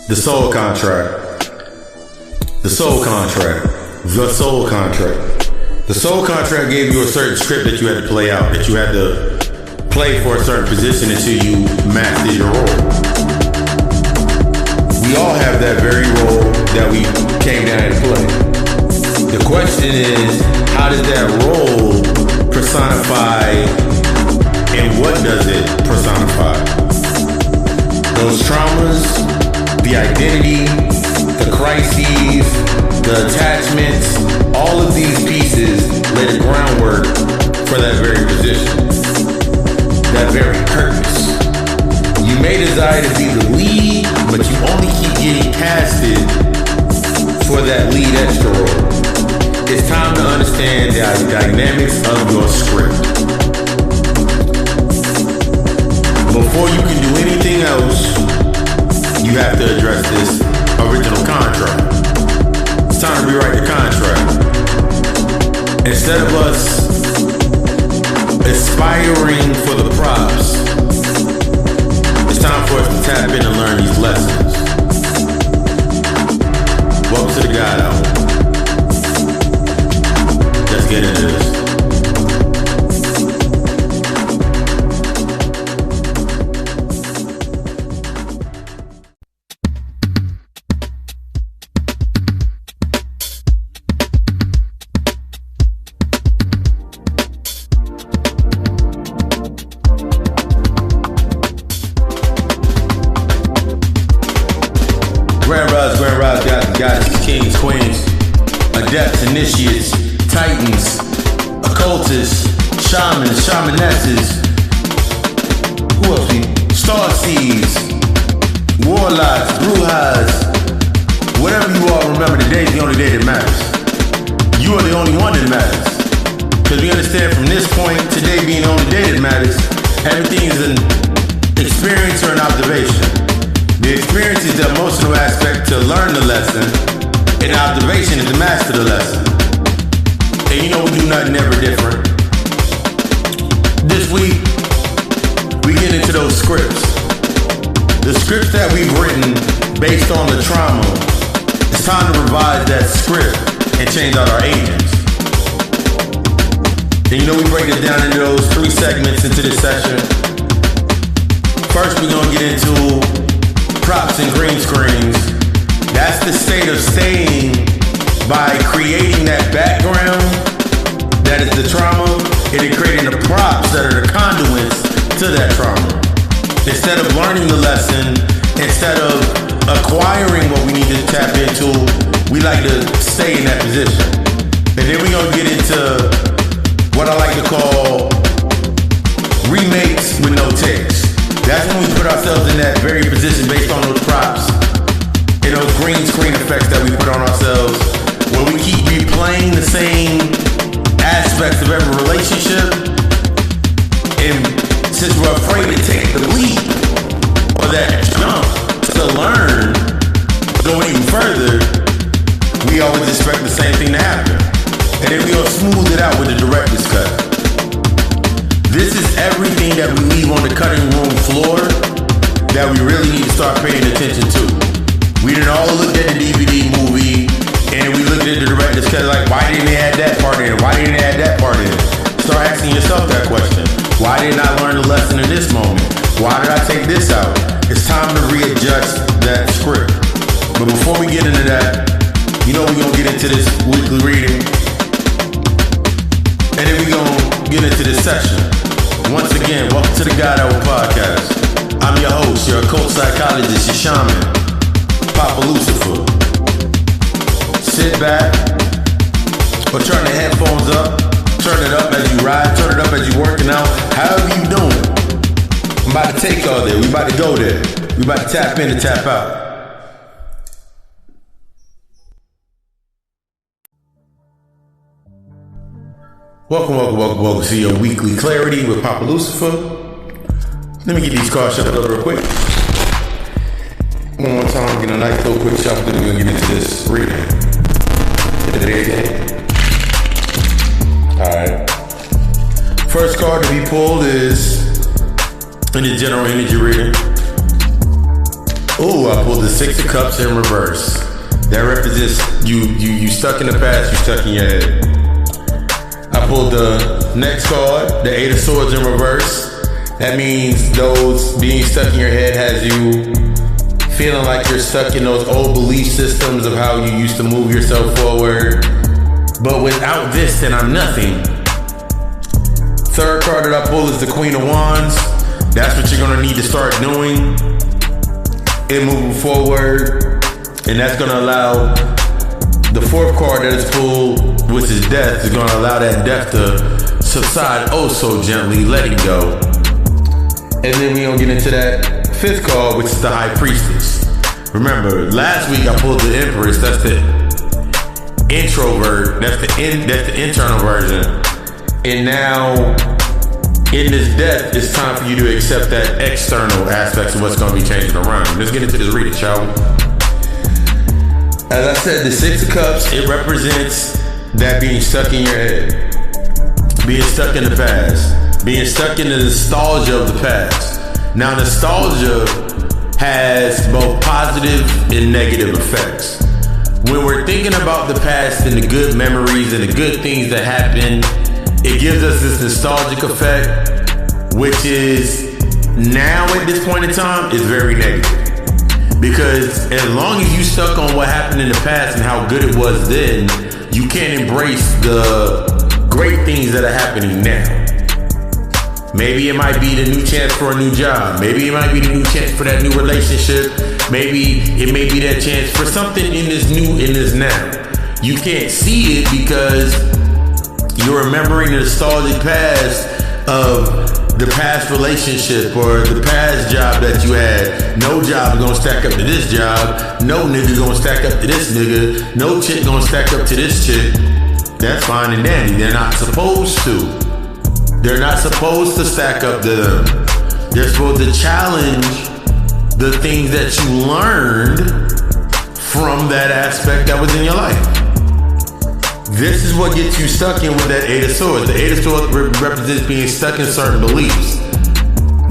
The soul contract. The soul contract. The soul contract. The soul contract gave you a certain script that you had to play out, that you had to play for a certain position until you mastered your role. We all have that very role that we came down to play. The question is, how does that role personify, and what does it personify? Those traumas, the identity, the crises, the attachments, all of these pieces lay the groundwork for that very position, that very purpose. You may desire to be the lead, but you only keep getting casted for that lead extra role. It's time to understand the dynamics of your script. Before you can do anything else, you have to address this original contract. It's time to rewrite the contract. Instead of us aspiring for the props, it's time for us to tap in and learn these lessons. Welcome to the G.O.D album. Let's get into this. Grand Rise, goddesses, kings, queens, adepts, initiates, titans, occultists, shamans, shamanesses, who else? Starseeds, warlocks, brujas, whatever you all remember, today's the only day that matters. You are the only one that matters. Because we understand from this point, today being the only day that matters, everything is an experience or an observation. The experience is the emotional aspect to learn the lesson, and the observation is to master the lesson. And you know we do nothing ever different. This week, we get into those scripts. The scripts that we've written based on the trauma, it's time to revise that script and change out our agents. And you know we break it down into those 3 segments into this session. First, we're gonna get into props and green screens. That's the state of staying by creating that background that is the trauma, and then creating the props that are the conduits to that trauma. Instead of learning the lesson, instead of acquiring what we need to tap into, we like to stay in that position. And then we're gonna get into what I like to call remakes with no takes. That's when we put ourselves in that very position based on those props and those green screen effects that we put on ourselves, where we keep replaying the same aspects of every relationship, and since we're afraid to take the leap or that jump to learn, go even further, we always expect the same thing to happen. And then we'll smooth it out with the director's cut. This is everything that we leave on the cutting room floor that we really need to start paying attention to. We done all looked at the DVD movie and we looked at the director's cut like, why didn't they add that part in? Why didn't they add that part in? Start asking yourself that question. Why didn't I learn the lesson in this moment? Why did I take this out? It's time to readjust that script. But before we get into that, you know we're gonna get into this weekly reading. And then we're gonna get into this session. Once again, welcome to the G.O.D podcast. I'm your host, your occult psychologist, your shaman, Papa Lucifer. Sit back, or turn the headphones up, turn it up as you ride, turn it up as you're working out, however you doing. I'm about to take y'all there, we about to go there. We about to tap in and tap out. Welcome to your weekly clarity with Papa Lucifer. Let me get these cards shuffled up real quick. One more time, get a nice little quick shuffle, then we're gonna get into this reading. Alright. First card to be pulled is in the general energy reading. Ooh, I pulled the Six of Cups in reverse. That represents you stuck in the past, you stuck in your head. I pulled the next card, the Eight of Swords in reverse. That means those being stuck in your head has you feeling like you're stuck in those old belief systems of how you used to move yourself forward. But without this, then I'm nothing. Third card that I pull is the Queen of Wands. That's what you're gonna need to start doing and moving forward. And that's gonna allow the fourth card that is pulled, which is death, is gonna allow that death to subside oh so gently, letting go. And then we gonna get into that fifth card, which is the High Priestess. Remember, last week I pulled the Empress. That's the introvert. That's the internal version. And now, in this death, it's time for you to accept that external aspects of what's gonna be changing around. Let's get into this reading, shall we? As I said, the Six of Cups, it represents that being stuck in your head, being stuck in the past, being stuck in the nostalgia of the past. Now, nostalgia has both positive and negative effects. When we're thinking about the past and the good memories and the good things that happened, it gives us this nostalgic effect, which is now at this point in time is very negative. Because as long as you stuck on what happened in the past and how good it was then, you can't embrace the great things that are happening now. Maybe it might be the new chance for a new job. Maybe it might be the new chance for that new relationship. Maybe it may be that chance for something in this now. You can't see it because you're remembering the nostalgic past of the past relationship or the past job that you had. No job is gonna stack up to this job. No nigga gonna stack up to this nigga. No chick gonna stack up to this chick. That's fine and dandy. They're not supposed to. They're not supposed to stack up to them. They're supposed to challenge the things that you learned from that aspect that was in your life. This is what gets you stuck in with that Eight of Swords. The Eight of Swords represents being stuck in certain beliefs.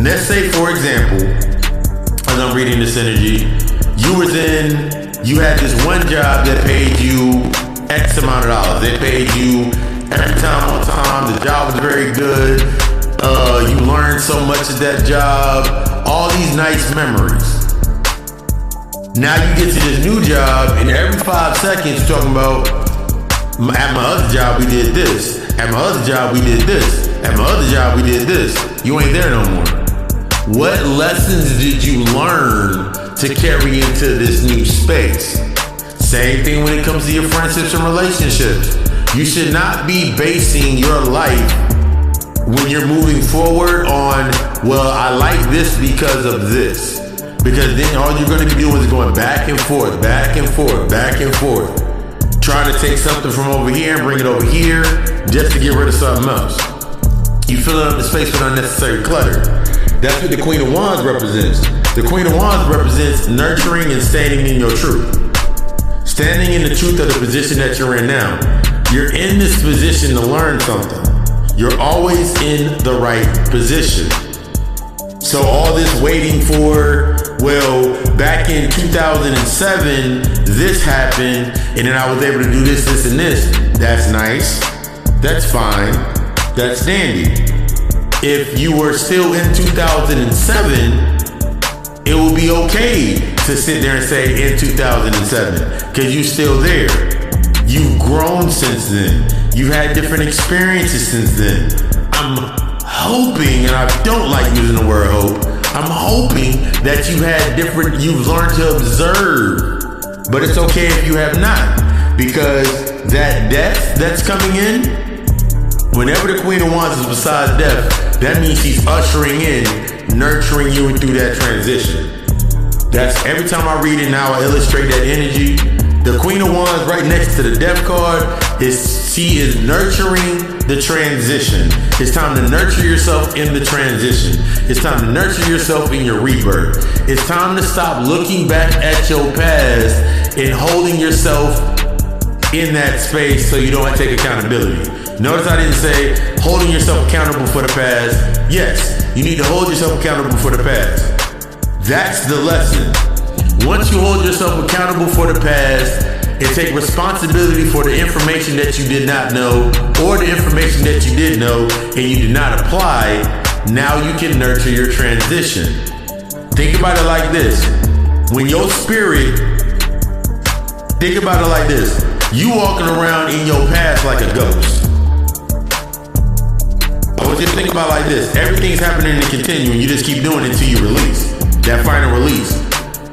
Let's say, for example, as I'm reading this energy, you had this one job that paid you X amount of dollars. They paid you every time on time. The job was very good. You learned so much at that job. All these nice memories. Now you get to this new job, and every 5 seconds you're talking about, at my other job we did this. At my other job we did this. At my other job we did this. You ain't there no more. What lessons did you learn to carry into this new space? Same thing when it comes to your friendships and relationships. You should not be basing your life when you're moving forward on, well, I like this because of this. Because then all you're going to be doing is going back and forth, back and forth, back and forth. Trying to take something from over here and bring it over here just to get rid of something else. You filling up the space with unnecessary clutter. That's what the Queen of Wands represents. The Queen of Wands represents nurturing and standing in your truth. Standing in the truth of the position that you're in now. You're in this position to learn something. You're always in the right position. So all this waiting for, well, back in 2007, this happened, and then I was able to do this, this, and this. That's nice. That's fine. That's dandy. If you were still in 2007, it would be okay to sit there and say in 2007, because you're still there. You've grown since then. You've had different experiences since then. I'm hoping, and I don't like using the word hope, I'm hoping that you've learned to observe. But it's okay if you have not, because that death that's coming in, whenever the Queen of Wands is beside death, that means she's ushering in, nurturing you through that transition. That's every time I read it now, I illustrate that energy. The Queen of Wands right next to the Death card she is nurturing the transition. It's time to nurture yourself in the transition. It's time to nurture yourself in your rebirth. It's time to stop looking back at your past and holding yourself in that space so you don't take accountability. Notice I didn't say holding yourself accountable for the past. Yes, you need to hold yourself accountable for the past. That's the lesson. Once you hold yourself accountable for the past and take responsibility for the information that you did not know or the information that you did know and you did not apply, now you can nurture your transition. Think about it like this. When your spirit, think about it like this. You walking around in your past like a ghost. I want you to think about it like this. Everything's happening in the continuum. You just keep doing it until you release. That final release.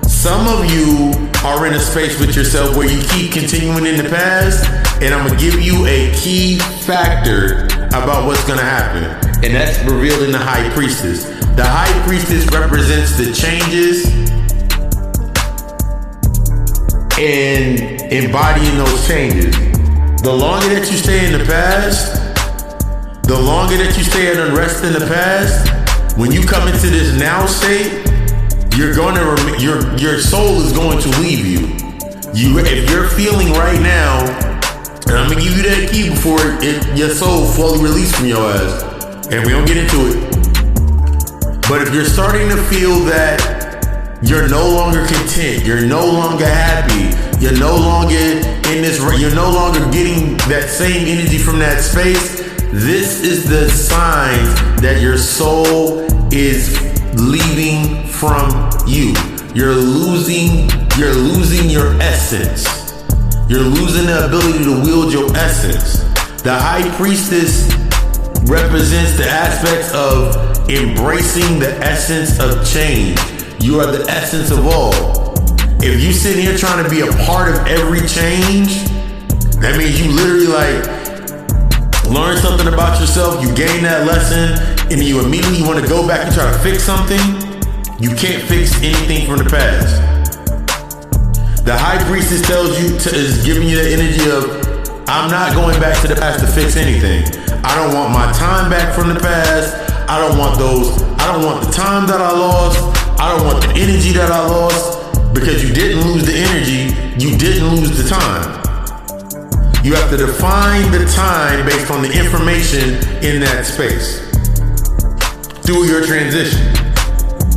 Some of you are in a space with yourself where you keep continuing in the past, and I'm going to give you a key factor about what's going to happen. And that's revealed in the High Priestess. The High Priestess represents the changes and embodying those changes. The longer that you stay in the past, the longer that you stay at unrest in the past, when you come into this now state, your soul is going to leave you. If you're feeling right now, and I'm gonna give you that key before your soul fully released from your ass, and we don't get into it. But if you're starting to feel that you're no longer content, you're no longer happy, you're no longer you're no longer getting that same energy from that space, this is the sign that your soul is leaving from you. You're losing your essence. You're losing the ability to wield your essence. The High Priestess represents the aspects of embracing the essence of change. You are the essence of all. If you sit here trying to be a part of every change, that means you literally learn something about yourself, you gain that lesson, and you immediately want to go back and try to fix something. You can't fix anything from the past. The High Priestess is giving you the energy of, I'm not going back to the past to fix anything. I don't want my time back from the past. I don't want the time that I lost. I don't want the energy that I lost. Because you didn't lose the energy, you didn't lose the time. You have to define the time based on the information in that space. Through your transition.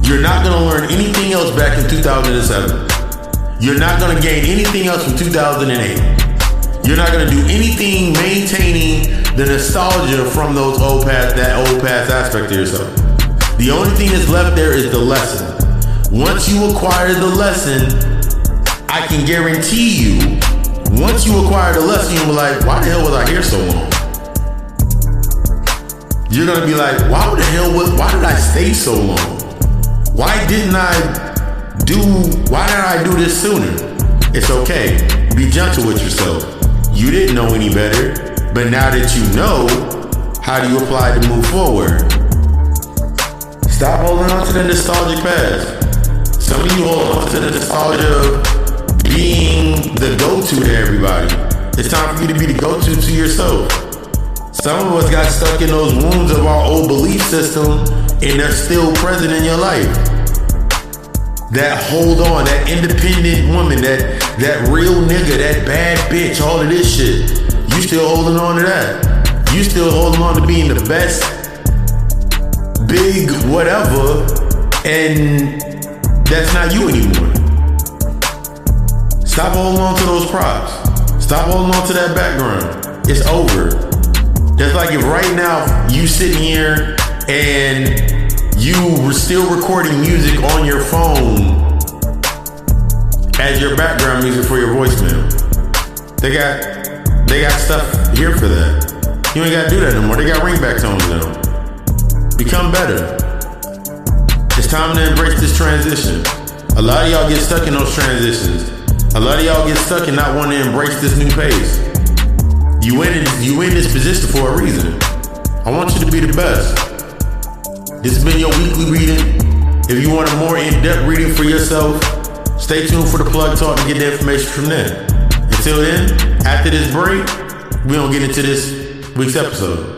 You're not going to learn anything else back in 2007. You're not going to gain anything else from 2008. You're not going to do anything maintaining the nostalgia from that old past aspect of yourself. The only thing that's left there is the lesson. Once you acquire the lesson, I can guarantee you, once you acquire the lesson, you'll be like, why the hell was I here so long? You're going to be like, why did I stay so long? Why didn't I do this sooner? It's okay. Be gentle with yourself. You didn't know any better, but now that you know, how do you apply to move forward? Stop holding on to the nostalgic past. Some of you hold on to the nostalgia of being the go-to to everybody. It's time for you to be the go-to to yourself. Some of us got stuck in those wounds of our old belief system, and they're still present in your life. That hold on, that independent woman, that real nigga, that bad bitch, all of this shit. You still holding on to that. You still holding on to being the best, big whatever, and that's not you anymore. Stop holding on to those props. Stop holding on to that background. It's over. That's like if right now you sitting here and you were still recording music on your phone as your background music for your voicemail. They got stuff here for that. You ain't gotta do that no more. They got ringback tones now. Become better. It's time to embrace this transition. A lot of y'all get stuck in those transitions. A lot of y'all get stuck in not wanting to embrace this new pace. You in this position for a reason. I want you to be the best. This has been your weekly reading. If you want a more in-depth reading for yourself, stay tuned for the plug talk to get the information from there. Until then, after this break, we're gonna get into this week's episode.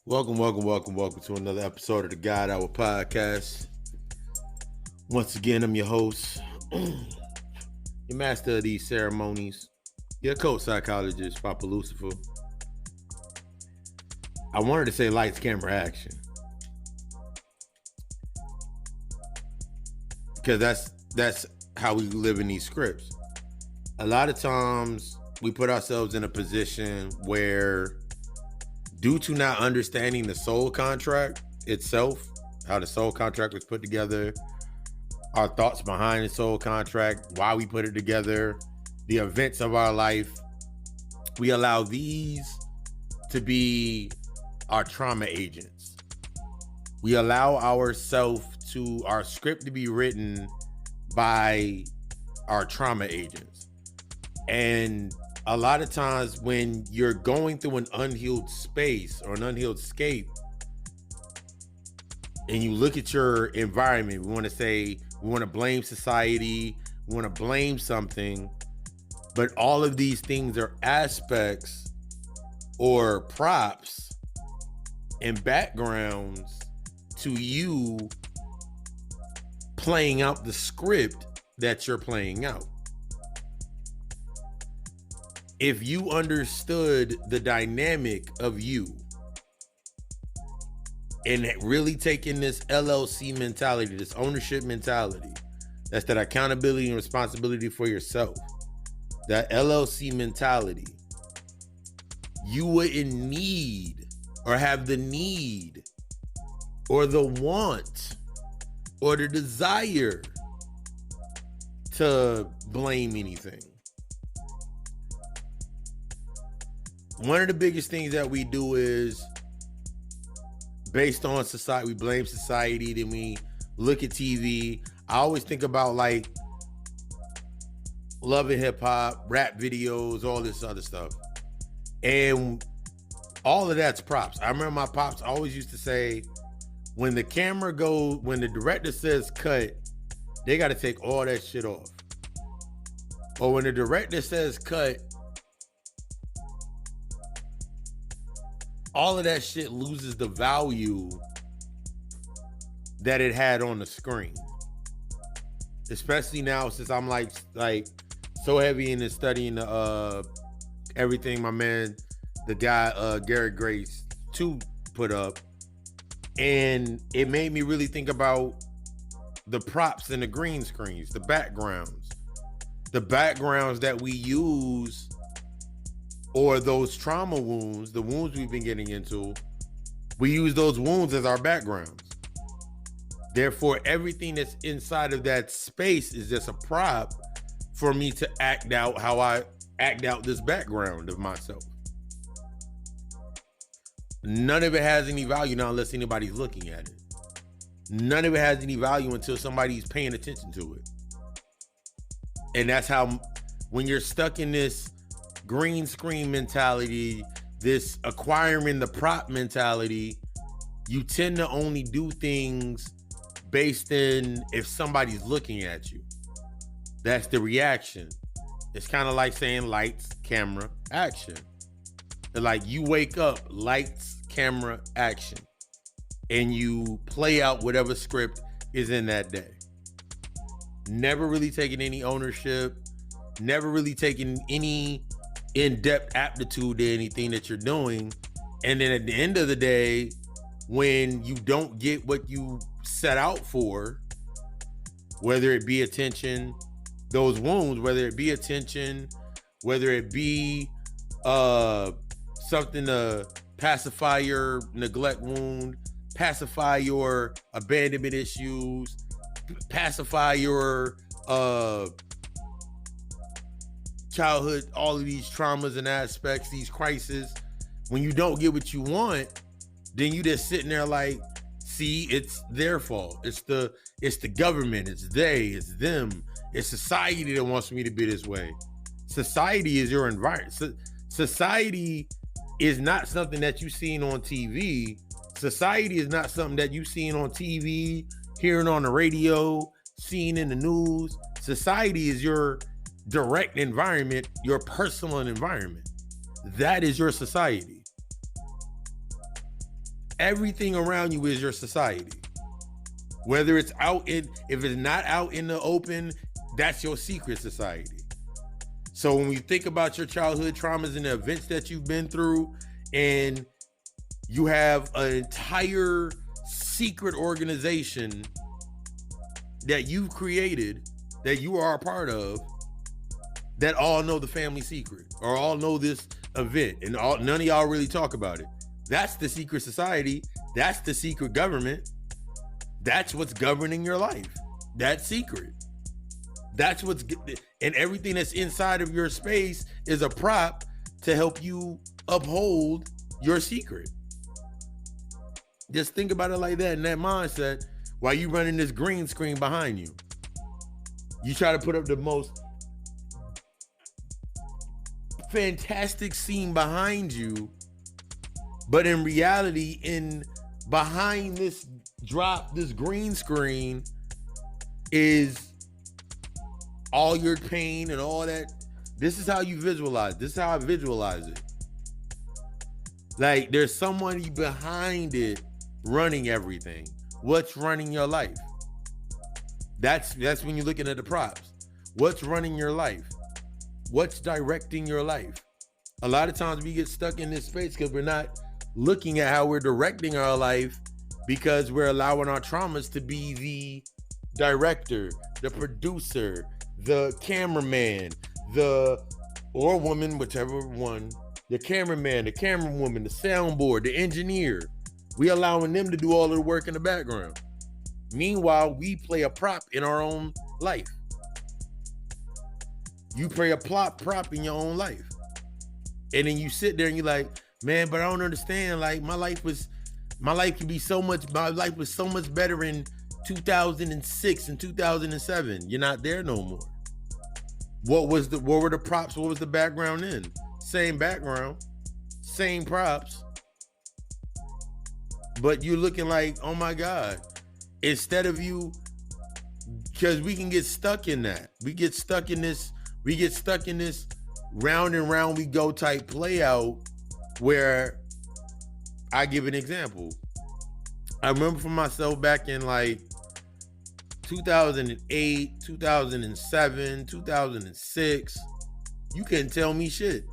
Welcome to another episode of the God Hour Podcast. Once again, I'm your host, your master of these ceremonies, Your coach psychologist, Papa Lucifer. I wanted to say lights, camera, action. Because that's how we live in these scripts. A lot of times we put ourselves in a position where, due to not understanding the soul contract itself, how the soul contract was put together, our thoughts behind the soul contract, why we put it together, the events of our life, we allow these to be our trauma agents. We allow our script to be written by our trauma agents. And a lot of times when you're going through an unhealed space or an unhealed scape, and you look at your environment, we want to blame society, we want to blame something, but all of these things are aspects or props and backgrounds to you playing out the script that you're playing out. If you understood the dynamic of you and really taking this LLC mentality, this ownership mentality, that's that accountability and responsibility for yourself, that LLC mentality, you wouldn't need or have the need or the want or the desire to blame anything. One of the biggest things that we do is, based on society, we blame society, then we look at TV. I always think about like Love and Hip Hop, rap videos, all this other stuff. And all of that's props. I remember my pops always used to say, when the director says cut, they got to take all that shit off. Or when the director says cut, all of that shit loses the value that it had on the screen. Especially now, since I'm like so heavy into studying everything my man, the guy Garrett Grace 2 put up. And it made me really think about the props and the green screens, the backgrounds that we use, or those trauma wounds, the wounds we've been getting into, we use those wounds as our backgrounds. Therefore, everything that's inside of that space is just a prop for me to act out how I act out this background of myself. None of it has any value now unless anybody's looking at it. None of it has any value until somebody's paying attention to it. And that's how, when you're stuck in this green screen mentality, this acquiring the prop mentality, you tend to only do things based in if somebody's looking at you. That's the reaction. It's kind of like saying lights, camera, action. Like, you wake up, lights, camera, action, and you play out whatever script is in that day. Never really taking any ownership, never really taking any in-depth aptitude to anything that you're doing. And then at the end of the day, when you don't get what you set out for, whether it be attention, those wounds, whether it be attention, whether it be something to pacify your neglect wound, pacify your abandonment issues, pacify your childhood, all of these traumas and aspects, these crises. When you don't get what you want, then you just sitting there like, see, it's their fault. It's the government. It's they. It's them. It's society that wants me to be this way. Society is your environment. Society is not something that you've seen on TV. Society is not something that you've seen on TV, hearing on the radio, seeing in the news. Society is your direct environment, your personal environment. That is your society. Everything around you is your society. Whether it's if it's not out in the open, that's your secret society. So when you think about your childhood traumas and the events that you've been through, and you have an entire secret organization that you've created, that you are a part of, that all know the family secret or all know this event, and none of y'all really talk about it. That's the secret society. That's the secret government. That's what's governing your life. That's secret. That's what's, and everything that's inside of your space is a prop to help you uphold your secret. Just think about it like that, in that mindset, while you running this green screen behind you. You try to put up the most fantastic scene behind you, but in reality, behind this green screen is all your pain and all that. This is how you visualize. This is how I visualize it. Like, there's somebody behind it running everything. What's running your life? That's when you're looking at the props. What's running your life? What's directing your life? A lot of times we get stuck in this space because we're not looking at how we're directing our life, because we're allowing our traumas to be the director, the producer, the cameraman, or woman, whichever one, the cameraman, the camerawoman, the soundboard, the engineer. We allowing them to do all of the work in the background. Meanwhile, we play a prop in our own life. You play a prop in your own life. And then you sit there and you're like, man, but I don't understand. Like, my life was so much better in 2006 and 2007. You're not there no more. What were the props? What was the background in? Same background, same props. But you're looking like, oh my God. Instead of you, because we can get stuck in that. We get stuck in this round and round we go type play out, where I give an example. I remember for myself back in like 2008, 2007, 2006, you couldn't tell me shit.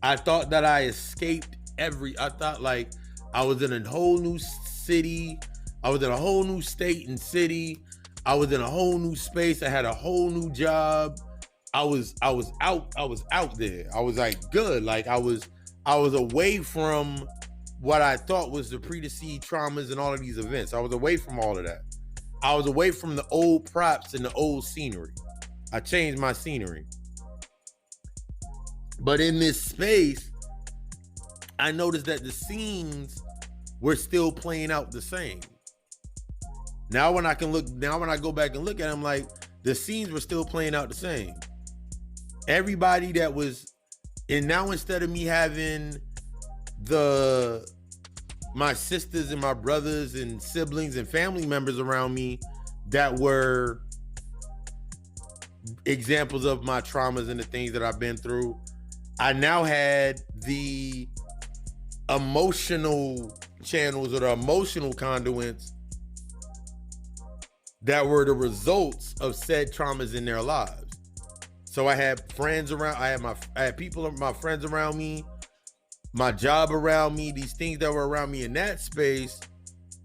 I thought that I escaped I thought like I was in a whole new city. I was in a whole new state and city. I was in a whole new space. I had a whole new job. I was out there. I was like good. Like I was away from what I thought was the predeceived traumas and all of these events. I was away from all of that. I was away from the old props and the old scenery. I changed my scenery. But in this space, I noticed that the scenes were still playing out the same. Now when I go back and look at them, like, the scenes were still playing out the same. Everybody that was, and now instead of me having my sisters and my brothers and siblings and family members around me that were examples of my traumas and the things that I've been through, I now had the emotional channels or the emotional conduits that were the results of said traumas in their lives. So I had friends around, I had people, my friends around me, my job around me, these things that were around me in that space,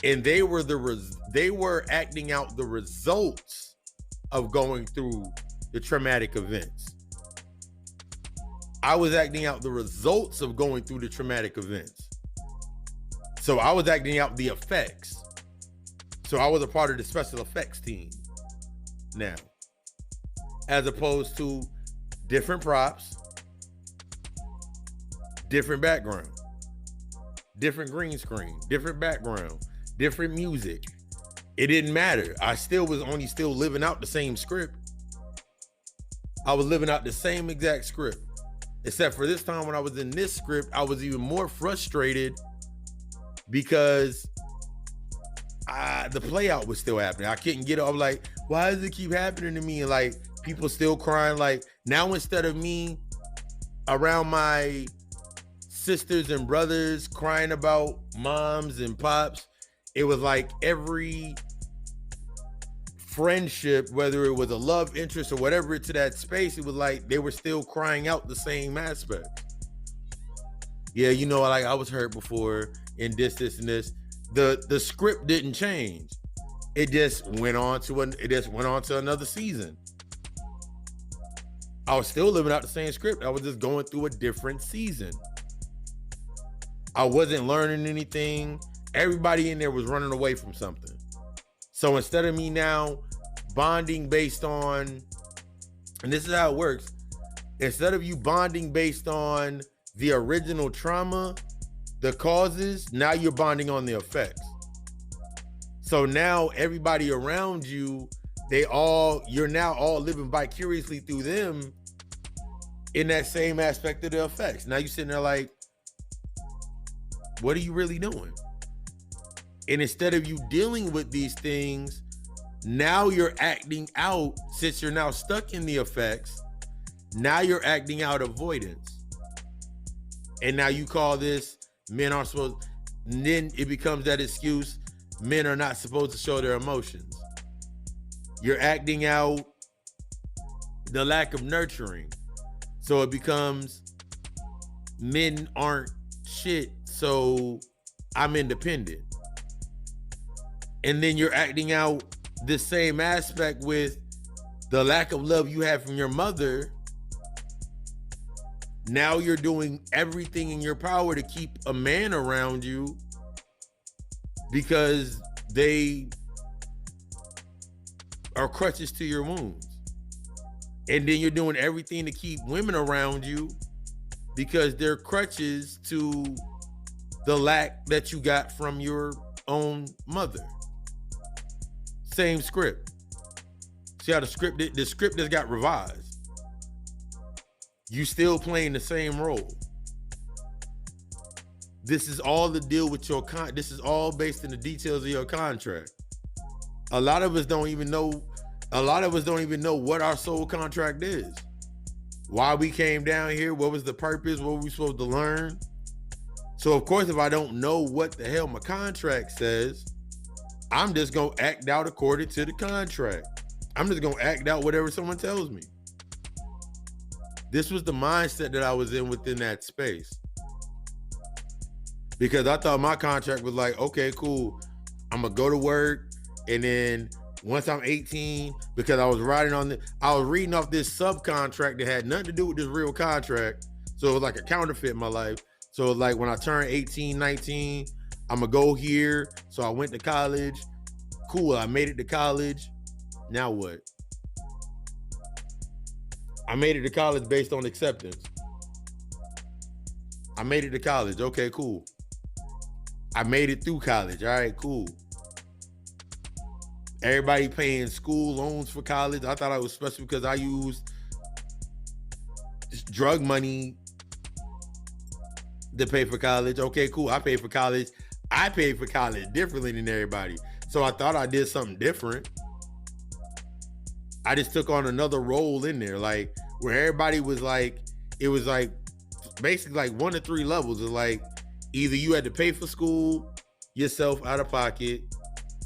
and they were acting out the results of going through the traumatic events. I was acting out the results of going through the traumatic events. So I was acting out the effects. So I was a part of the special effects team now, as opposed to different props, different background, different green screen, different background, different music. It didn't matter. I still was only still living out the same script. I was living out the same exact script, except for this time when I was in this script, I was even more frustrated because the play out was still happening. I couldn't get it. I'm like, why does it keep happening to me? And like, people still crying. Like, now instead of me around my sisters and brothers crying about moms and pops, it was like every friendship, whether it was a love interest or whatever, to that space, it was like they were still crying out the same aspect. Yeah, you know, like I was hurt before in this and this. The script didn't change. It just went on to another season. I was still living out the same script. I was just going through a different season. I wasn't learning anything. Everybody in there was running away from something. So instead of me now bonding based on, and this is how it works, instead of you bonding based on the original trauma, the causes, now you're bonding on the effects. So now everybody around you, you're now all living vicariously through them in that same aspect of the effects. Now you're sitting there like, what are you really doing? And instead of you dealing with these things, now you're acting out, since you're now stuck in the effects, now you're acting out avoidance. And now you call this, men aren't supposed, and then it becomes that excuse, men are not supposed to show their emotions. You're acting out the lack of nurturing. So it becomes, men aren't shit, so I'm independent. And then you're acting out the same aspect with the lack of love you have from your mother. Now you're doing everything in your power to keep a man around you because they are crutches to your wounds. And then you're doing everything to keep women around you because they're crutches to the lack that you got from your own mother. Same script. See how the script has got revised. You still playing the same role. This is all the deal with your this is all based in the details of your contract. A lot of us don't even know what our soul contract is. Why we came down here, what was the purpose, what were we supposed to learn? So of course, if I don't know what the hell my contract says, I'm just gonna act out according to the contract. I'm just gonna act out whatever someone tells me. This was the mindset that I was in within that space. Because I thought my contract was like, okay, cool. I'm gonna go to work, and then once I'm 18, because I was reading off this subcontract that had nothing to do with this real contract. So it was like a counterfeit in my life. So it was like when I turned 18, 19, I'm gonna go here. So I went to college. Cool, I made it to college. Now what? I made it to college based on acceptance. I made it to college. Okay, cool. I made it through college. All right, cool. Everybody paying school loans for college. I thought I was special because I used drug money to pay for college. Okay, cool. I paid for college. I paid for college differently than everybody. So I thought I did something different. I just took on another role in there, like where everybody was like, it was like basically like 1 to 3 levels of like, either you had to pay for school yourself out of pocket,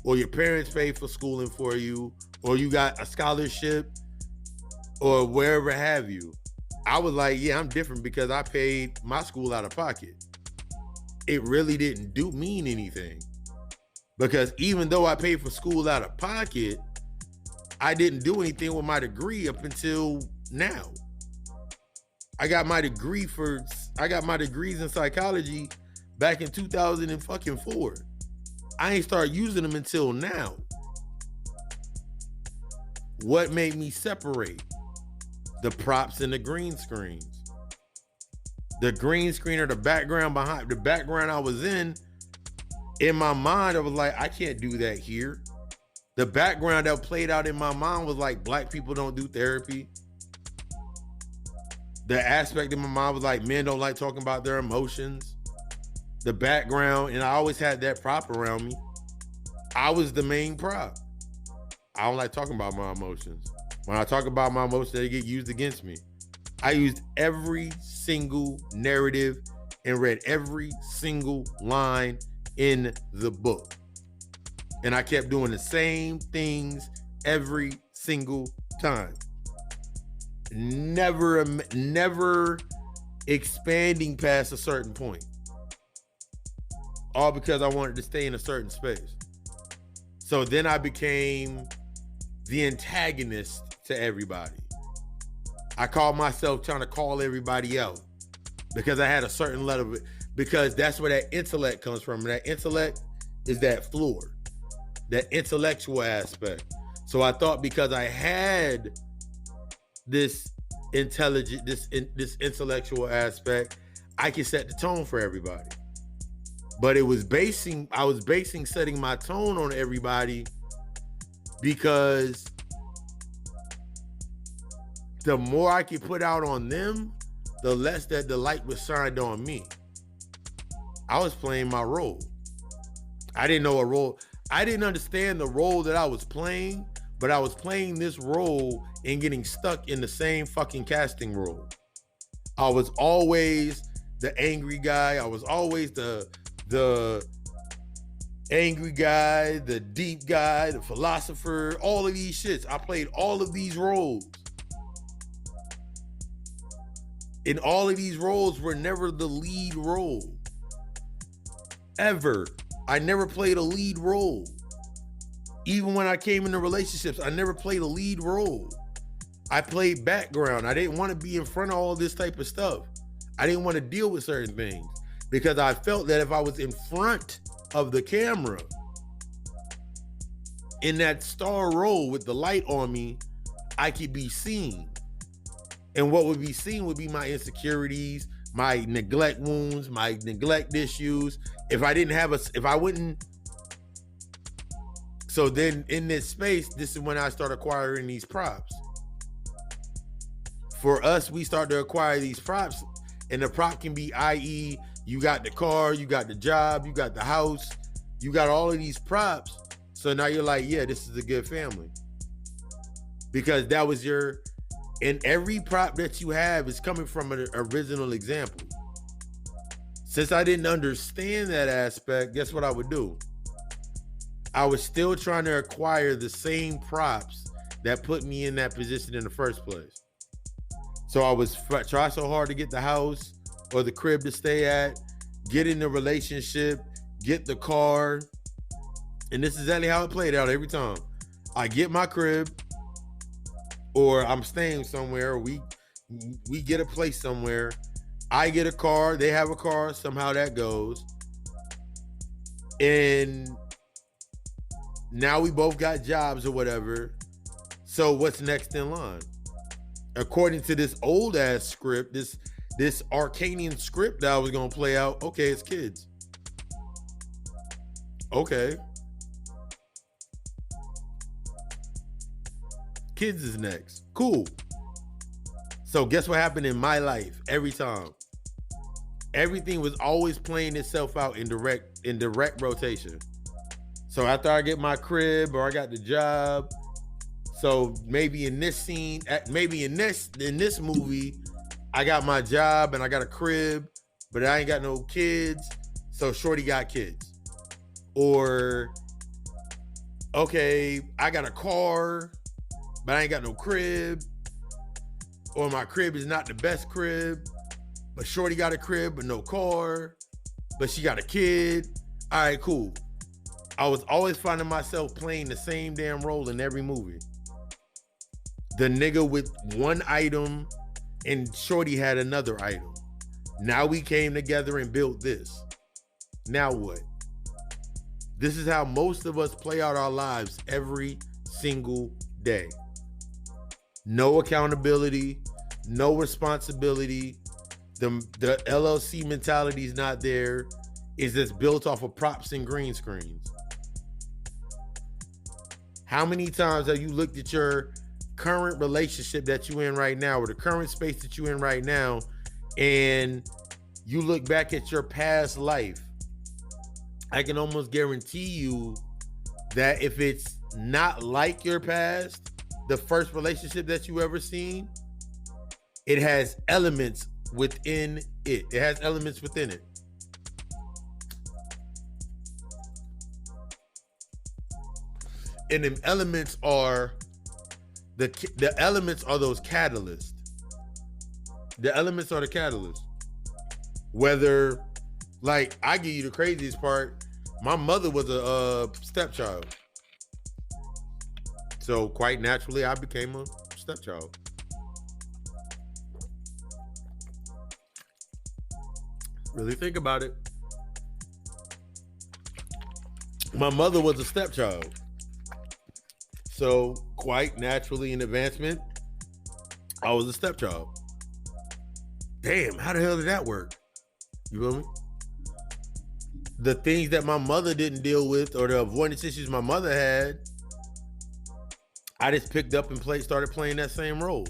or your parents paid for schooling for you, or you got a scholarship, or wherever have you. I was like, yeah, I'm different because I paid my school out of pocket. It really didn't mean anything. Because even though I paid for school out of pocket, I didn't do anything with my degree up until now. I got my degrees in psychology back in 2004. I ain't started using them until now. What made me separate? The props and the green screens. The green screen or the background behind the background I was in my mind, I was like, I can't do that here. The background that played out in my mind was like, black people don't do therapy. The aspect in my mind was like, men don't like talking about their emotions. The background, and I always had that prop around me. I was the main prop. I don't like talking about my emotions. When I talk about my emotions, they get used against me. I used every single narrative and read every single line in the book. And I kept doing the same things every single time. Never expanding past a certain point. All because I wanted to stay in a certain space. So then I became the antagonist to everybody. I called myself trying to call everybody out because I had a certain level, because that's where that intellect comes from. And that intellect is that floor, that intellectual aspect. So I thought because I had this intelligent, this intellectual aspect, I could set the tone for everybody. But I was basing setting my tone on everybody because the more I could put out on them, the less that the light was shined on me. I was playing my role. I didn't know a role. I didn't understand the role that I was playing, but I was playing this role and getting stuck in the same fucking casting role. I was always the angry guy. I was always the angry guy, the deep guy, the philosopher, all of these shits. I played all of these roles. And all of these roles were never the lead role. Ever. I never played a lead role. Even when I came into relationships, I never played a lead role. I played background. I didn't want to be in front of all this type of stuff. I didn't want to deal with certain things because I felt that if I was in front of the camera in that star role with the light on me, I could be seen. And what would be seen would be my insecurities, my neglect wounds, my neglect issues. So then in this space, this is when I start acquiring these props. For us, we start to acquire these props, and the prop can be, i.e., you got the car, you got the job, you got the house, you got all of these props. So now you're like, yeah, this is a good family. Because that was and every prop that you have is coming from an original example. Since I didn't understand that aspect, guess what I would do? I was still trying to acquire the same props that put me in that position in the first place. So I was try so hard to get the house or the crib to stay at, get in the relationship, get the car. And this is exactly how it played out every time. I get my crib, or I'm staying somewhere, or we get a place somewhere. I get a car, they have a car, somehow that goes. And now we both got jobs or whatever. So what's next in line? According to this old ass script, this Arcanian script that I was gonna play out, okay, it's kids. Okay. Kids is next. Cool. So guess what happened in my life every time? Everything was always playing itself out in direct rotation. So after I get my crib or I got the job, so maybe in this scene, maybe in this movie, I got my job and I got a crib, but I ain't got no kids. So shorty got kids. Or, okay, I got a car, but I ain't got no crib. Or my crib is not the best crib, but shorty got a crib but no car, but she got a kid. All right, cool. I was always finding myself playing the same damn role in every movie. The nigga with one item and shorty had another item. Now we came together and built this. Now what? This is how most of us play out our lives every single day. No accountability, no responsibility. The LLC mentality is not there. It's just built off of props and green screens. How many times have you looked at your current relationship that you're in right now, or the current space that you're in right now, and you look back at your past life? I can almost guarantee you that if it's not like your past, the first relationship that you ever seen, it has elements within it. It has elements within it. And them elements are the elements are those catalysts. The elements are the catalysts. Whether, like, I give you the craziest part. My mother was a stepchild. So quite naturally, I became a stepchild. Really think about it. My mother was a stepchild. So quite naturally in advancement, I was a stepchild. Damn, how the hell did that work? You feel me? The things that my mother didn't deal with, or the avoidance issues my mother had, I just picked up and started playing that same role.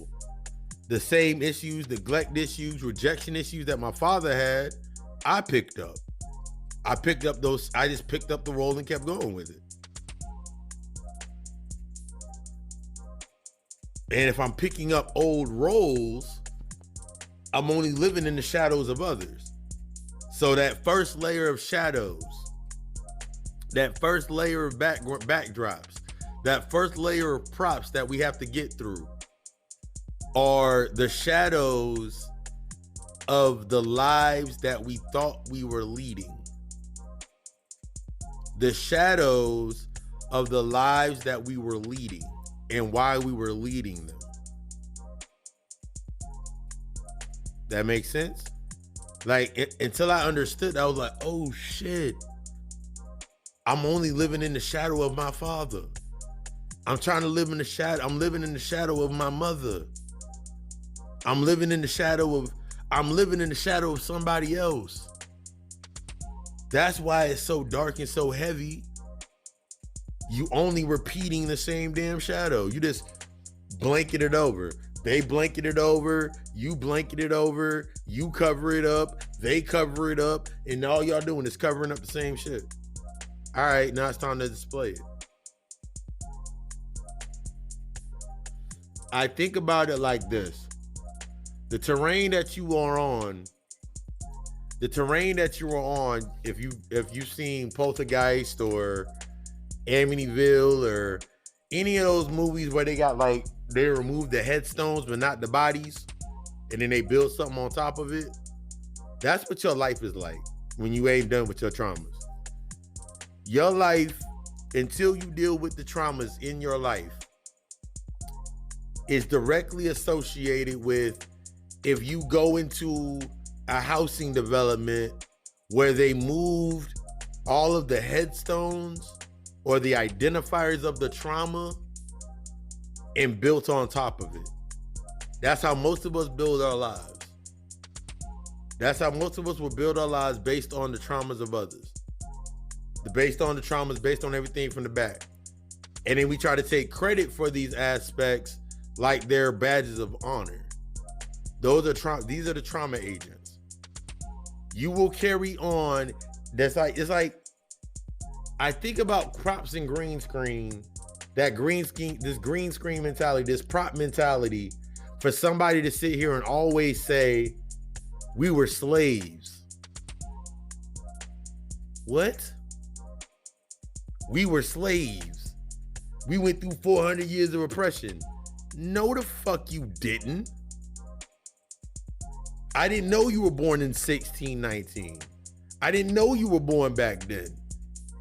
The same issues, neglect issues, rejection issues that my father had, I picked up. I just picked up the role and kept going with it. And if I'm picking up old roles, I'm only living in the shadows of others. So that first layer of shadows, that first layer of backdrops, that first layer of props that we have to get through are the shadows of the lives that we thought we were leading. The shadows of the lives that we were leading and why we were leading them. That makes sense? Like, until I understood, I was like, oh shit. I'm only living in the shadow of my father. I'm trying to live in the shadow. I'm living in the shadow of my mother. I'm living in the shadow of somebody else. That's why it's so dark and so heavy. You only repeating the same damn shadow. You just blanket it over. They blanket it over. You blanket it over. You cover it up. They cover it up. And all y'all doing is covering up the same shit. All right, now it's time to display it. I think about it like this. The terrain that you are on, if you've seen Poltergeist or Amityville or any of those movies where they got like, they remove the headstones but not the bodies, and then they build something on top of it. That's what your life is like when you ain't done with your traumas. Your life, until you deal with the traumas in your life, is directly associated with if you go into a housing development where they moved all of the headstones or the identifiers of the trauma and built on top of it. That's how most of us build our lives. That's how most of us will build our lives, based on the traumas of others. Based on the traumas, based on everything from the back. And then we try to take credit for these aspects like they're badges of honor. These are the trauma agents. You will carry on. It's like I think about props and green screen, this green screen mentality, this prop mentality, for somebody to sit here and always say, we were slaves. What? We were slaves. We went through 400 years of oppression. No, the fuck you didn't. I didn't know you were born in 1619. I didn't know you were born back then.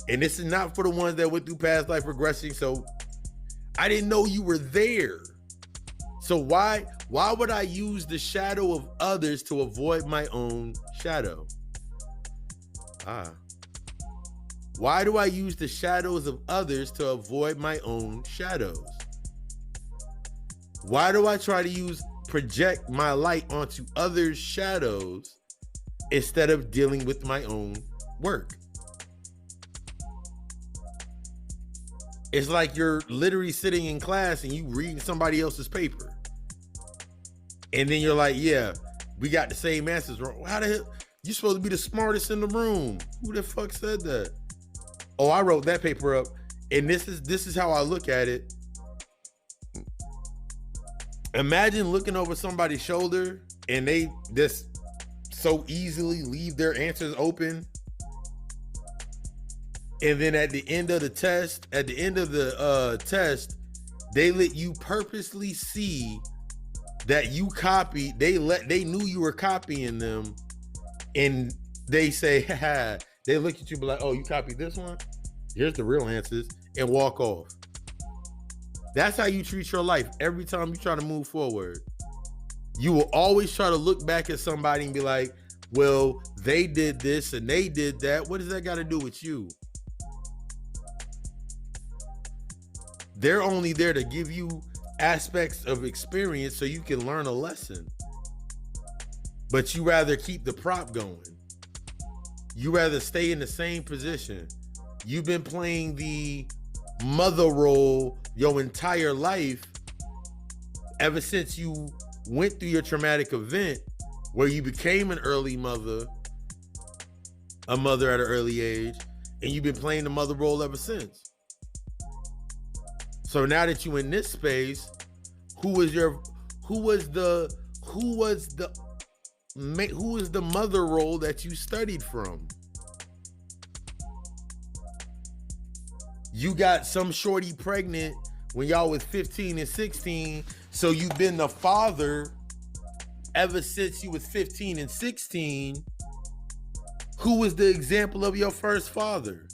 And this is not for the ones that went through past life regressing. So I didn't know you were there. So why would I use the shadow of others to avoid my own shadow? Why do I use the shadows of others to avoid my own shadows? Why do I try to project my light onto others' shadows instead of dealing with my own work? It's like you're literally sitting in class and you reading somebody else's paper. And then you're like, yeah, we got the same answers wrong. How the hell? You're supposed to be the smartest in the room. Who the fuck said that? Oh, I wrote that paper up. And this is how I look at it. Imagine looking over somebody's shoulder and they just so easily leave their answers open. And then at the end of the test, they let you purposely see that you copied. They knew you were copying them, and they say, haha, they look at you be like, oh, you copied this one? Here's the real answers, and walk off. That's how you treat your life every time you try to move forward. You will always try to look back at somebody and be like, well, they did this and they did that. What does that got to do with you? They're only there to give you aspects of experience so you can learn a lesson. But you rather keep the prop going. You rather stay in the same position. You've been playing the mother role your entire life ever since you went through your traumatic event where you became an early mother, a mother at an early age, and you've been playing the mother role ever since. So now that you're in this space, who was the mother role that you studied from? You got some shorty pregnant when y'all was 15 and 16, so you've been the father ever since you was 15 and 16. Who was the example of your first father?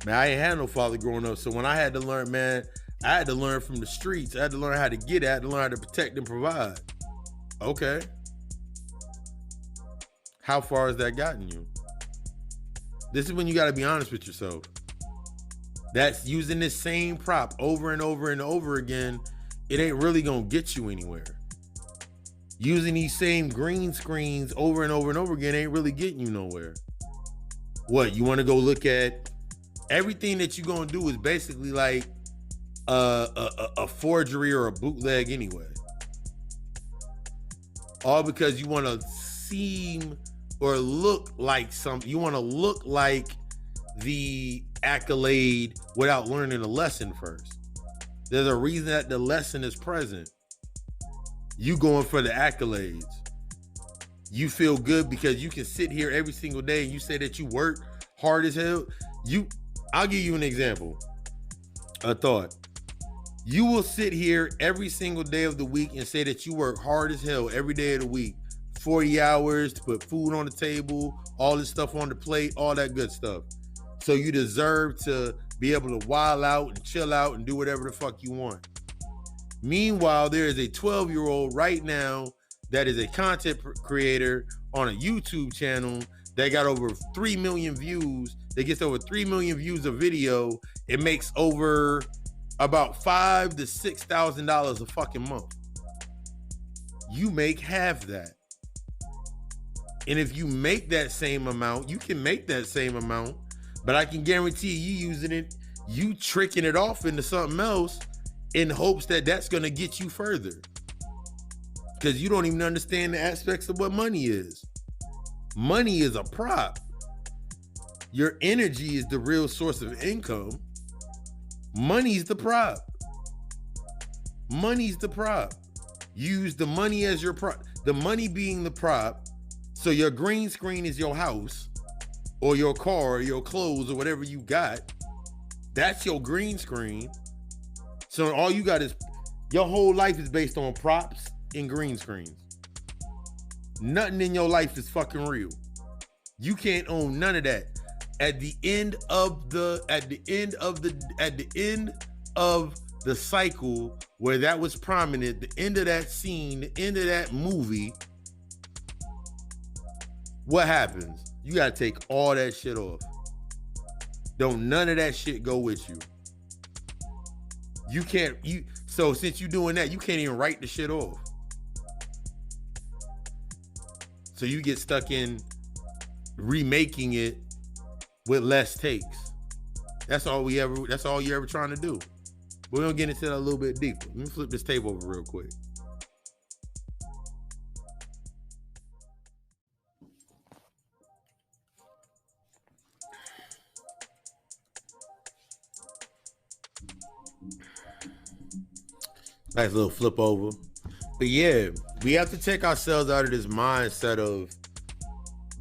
Man, I ain't had no father growing up, so when I had to learn, man, I had to learn from the streets. I had to learn how to get it. I had to learn how to protect and provide. Okay. How far has that gotten you? This is when you got to be honest with yourself. That's using this same prop over and over and over again. It ain't really going to get you anywhere. Using these same green screens over and over and over again ain't really getting you nowhere. What, you want to go look at everything that you're going to do is basically like a forgery or a bootleg anyway. All because you want to seem or look like something. You want to look like the accolade without learning the lesson first. There's a reason that the lesson is present. You going for the accolades. You feel good because you can sit here every single day and you say that you work hard as hell. I'll give you an example. A thought. You will sit here every single day of the week and say that you work hard as hell every day of the week. 40 hours to put food on the table, all this stuff on the plate, all that good stuff. So you deserve to be able to wild out and chill out and do whatever the fuck you want. Meanwhile, there is a 12-year-old right now that is a content creator on a YouTube channel that got over 3 million views. That gets over 3 million views of video. It makes over about $5,000 to $6,000 a fucking month. You make half that. And if you make that same amount, you can make that same amount, but I can guarantee you using it, you tricking it off into something else in hopes that that's going to get you further. Because you don't even understand the aspects of what money is. Money is a prop. Your energy is the real source of income. Money's the prop. Money's the prop. Use the money as your prop. The money being the prop. So your green screen is your house or your car or your clothes or whatever you got. That's your green screen. So all you got is, your whole life is based on props and green screens. Nothing in your life is fucking real. You can't own none of that. At the end of the cycle where that was prominent, the end of that scene, the end of that movie, what happens? You gotta take all that shit off. Don't none of that shit go with you. So since you're doing that, you can't even write the shit off. So you get stuck in remaking it with less takes. That's all you're ever trying to do. We're gonna get into that a little bit deeper. Let me flip this tape over real quick. Nice little flip over. But yeah, we have to take ourselves out of this mindset of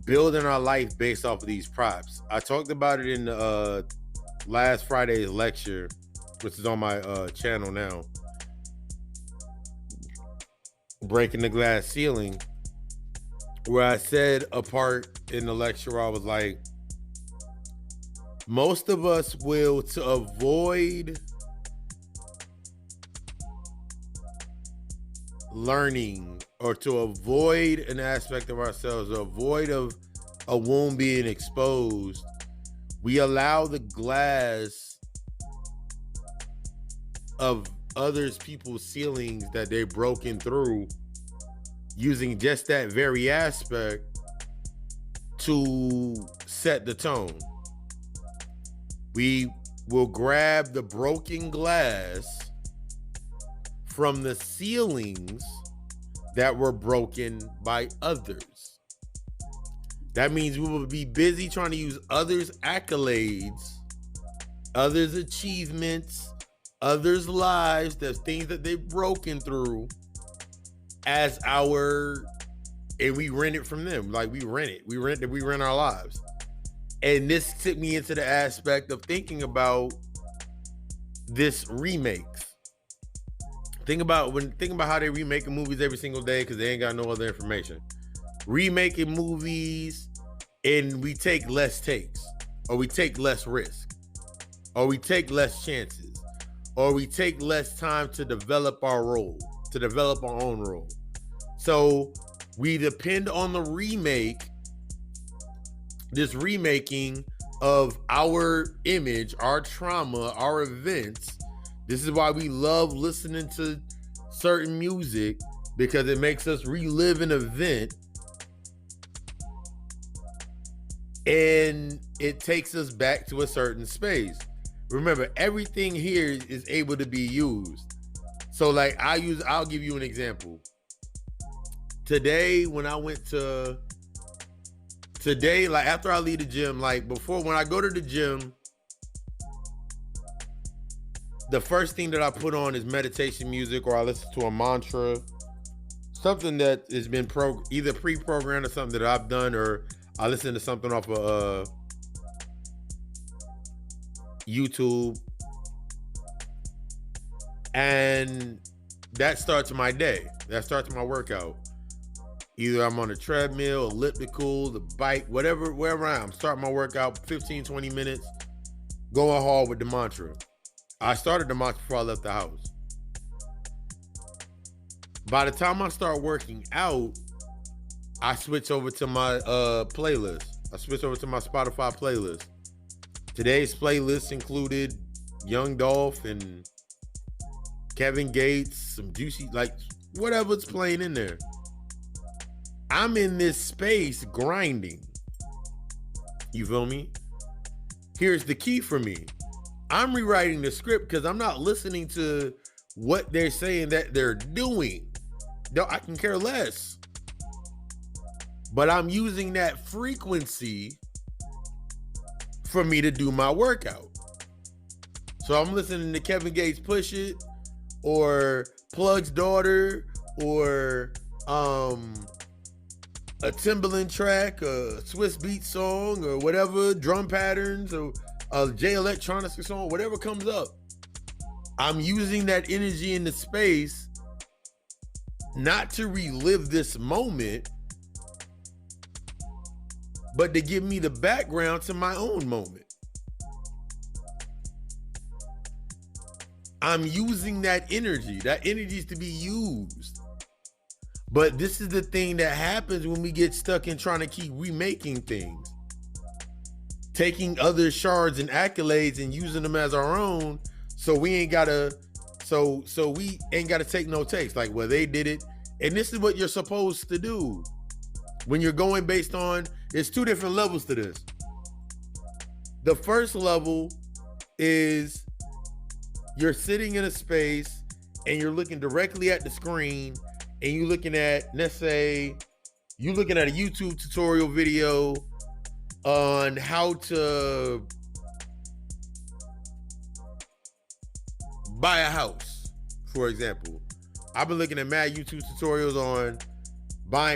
building our life based off of these props. I talked about it in last Friday's lecture, which is on my channel now, Breaking the Glass Ceiling, where I said a part in the lecture where I was like, most of us will, to avoid learning or to avoid an aspect of ourselves, or avoid of a wound being exposed, we allow the glass of others people's ceilings that they've broken through, using just that very aspect to set the tone. We will grab the broken glass from the ceilings that were broken by others. That means we will be busy trying to use others' accolades, others' achievements, others' lives, the things that they've broken through as our, and we rent it from them. Like we rent our lives. And this took me into the aspect of thinking about this remakes. Think about how they remaking movies every single day because they ain't got no other information. Remaking movies, and we take less takes, or we take less risk, or we take less chances, or we take less time to develop our role, to develop our own role. So we depend on the remake, this remaking of our image, our trauma, our events. This is why we love listening to certain music, because it makes us relive an event, and it takes us back to a certain space. Remember, everything here is able to be used. So like I'll give you an example. Today, like after I leave the gym, like before, when I go to the gym, the first thing that I put on is meditation music, or I listen to a mantra, something that has been either pre-programmed or something that I've done, or I listen to something off of YouTube, and that starts my day. That starts my workout. Either I'm on a treadmill, elliptical, the bike, wherever I am. Start my workout, 15, 20 minutes, going hard with the mantra. I started the mantra before I left the house. By the time I start working out, I switch over to my playlist. I switch over to my Spotify playlist. Today's playlist included Young Dolph and Kevin Gates, some juicy, like whatever's playing in there. I'm in this space grinding. You feel me? Here's the key for me. I'm rewriting the script because I'm not listening to what they're saying that they're doing. No, I can care less. But I'm using that frequency for me to do my workout. So I'm listening to Kevin Gates Push It, or Plug's Daughter, or a Timbaland track, a Swiss Beat song, or whatever, drum patterns, or a J Electronica song, whatever comes up. I'm using that energy in the space not to relive this moment, but to give me the background to my own moment. I'm using that energy. That energy is to be used. But this is the thing that happens when we get stuck in trying to keep remaking things. Taking other shards and accolades and using them as our own, so we ain't gotta take no takes. Like, well, they did it. And this is what you're supposed to do. When you're going based on, there's two different levels to this. The first level is you're sitting in a space and you're looking directly at the screen, and you're looking at, let's say, you're looking at a YouTube tutorial video on how to buy a house, for example. I've been looking at mad YouTube tutorials on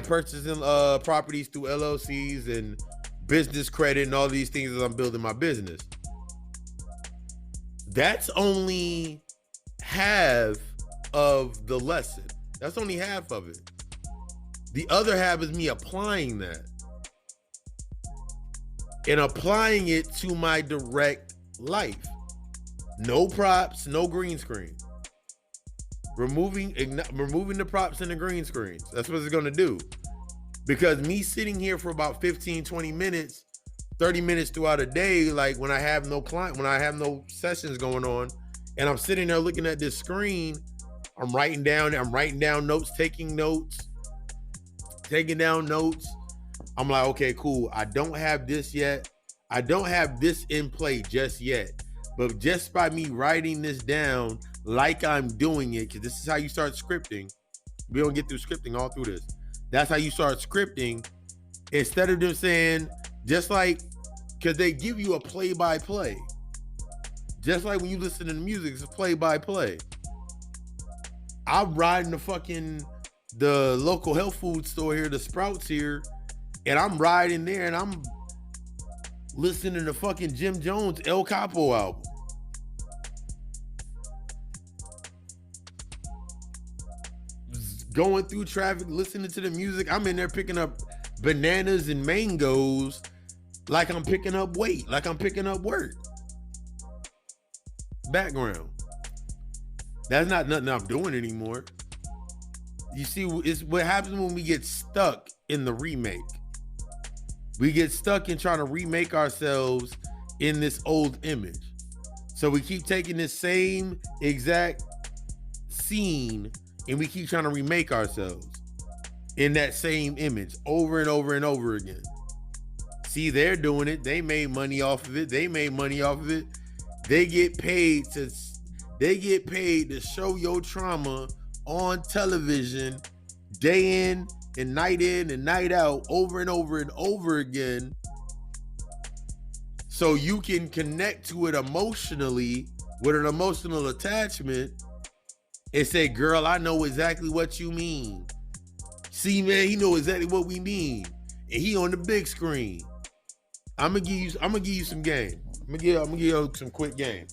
purchasing properties through LLCs and business credit and all these things as I'm building my business. That's only half of the lesson. That's only half of it. The other half is me applying that and applying it to my direct life. No props, no green screen. Removing the props and the green screens. That's what it's going to do. Because me sitting here for about 15, 20 minutes, 30 minutes throughout a day, like when I have no client, when I have no sessions going on, and I'm sitting there looking at this screen, I'm writing down notes, taking down notes. I'm like, okay, cool. I don't have this yet. I don't have this in play just yet. But just by me writing this down like I'm doing it, because this is how you start scripting. We don't get through scripting all through this. That's how you start scripting. Instead of them saying, just like, because they give you a play-by-play. Just like when you listen to the music, it's a play-by-play. I'm riding the local health food store here, the Sprouts here, and I'm riding there and I'm listening to fucking Jim Jones' El Capo album. Going through traffic, listening to the music. I'm in there picking up bananas and mangoes like I'm picking up weight, like I'm picking up work. Background. That's not nothing I'm doing anymore. You see, it's what happens when we get stuck in the remake. We get stuck in trying to remake ourselves in this old image. So we keep taking this same exact scene and we keep trying to remake ourselves in that same image over and over and over again. See, they're doing it. They made money off of it. They get paid to show your trauma on television day in and night out over and over and over again, so you can connect to it emotionally with an emotional attachment and say, girl, I know exactly what you mean. See, man, he know exactly what we mean. And he on the big screen. I'm gonna give you some game. I'm gonna give you some quick game.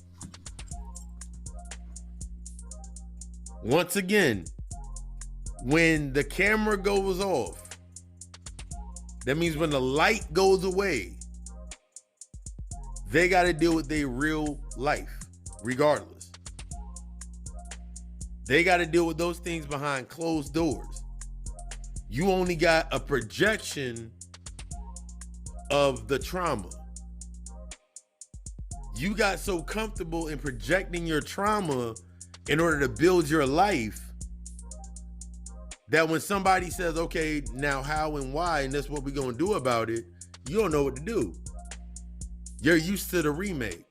Once again, when the camera goes off, that means when the light goes away, they got to deal with their real life, regardless. They got to deal with those things behind closed doors. You only got a projection of the trauma. You got so comfortable in projecting your trauma in order to build your life that when somebody says, okay, now how and why, and that's what we're going to do about it, you don't know what to do. You're used to the remake.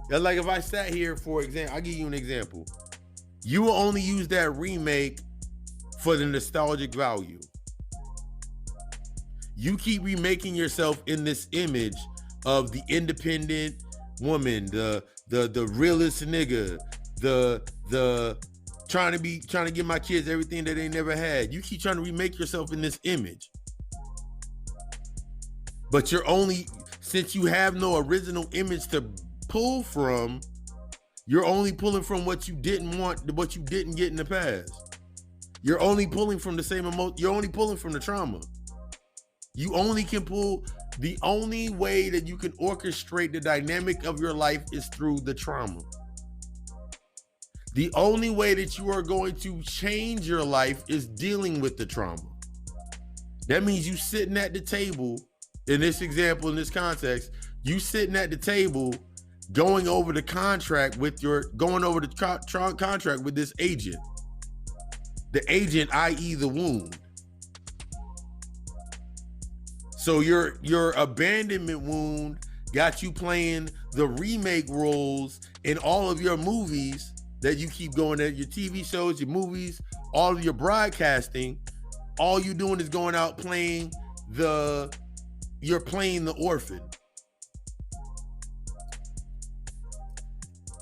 That's like if I sat here, for example, I'll give you an example. You will only use that remake for the nostalgic value. You keep remaking yourself in this image of the independent woman, the realest nigga, the trying to give my kids everything that they never had. You keep trying to remake yourself in this image. But since you have no original image to pull from, you're only pulling from what you didn't want, what you didn't get in the past. You're only pulling from the same emotion. You're only pulling from the trauma. You only can pull, the only way that you can orchestrate the dynamic of your life is through the trauma. The only way that you are going to change your life is dealing with the trauma. That means you sitting at the table, in this example, in this context, you sitting at the table going over the contract with contract with this agent. The agent, i.e. the wound. So your abandonment wound got you playing the remake roles in all of your movies that you keep going at, your TV shows, your movies, all of your broadcasting. All you doing is going out playing you're playing the orphan.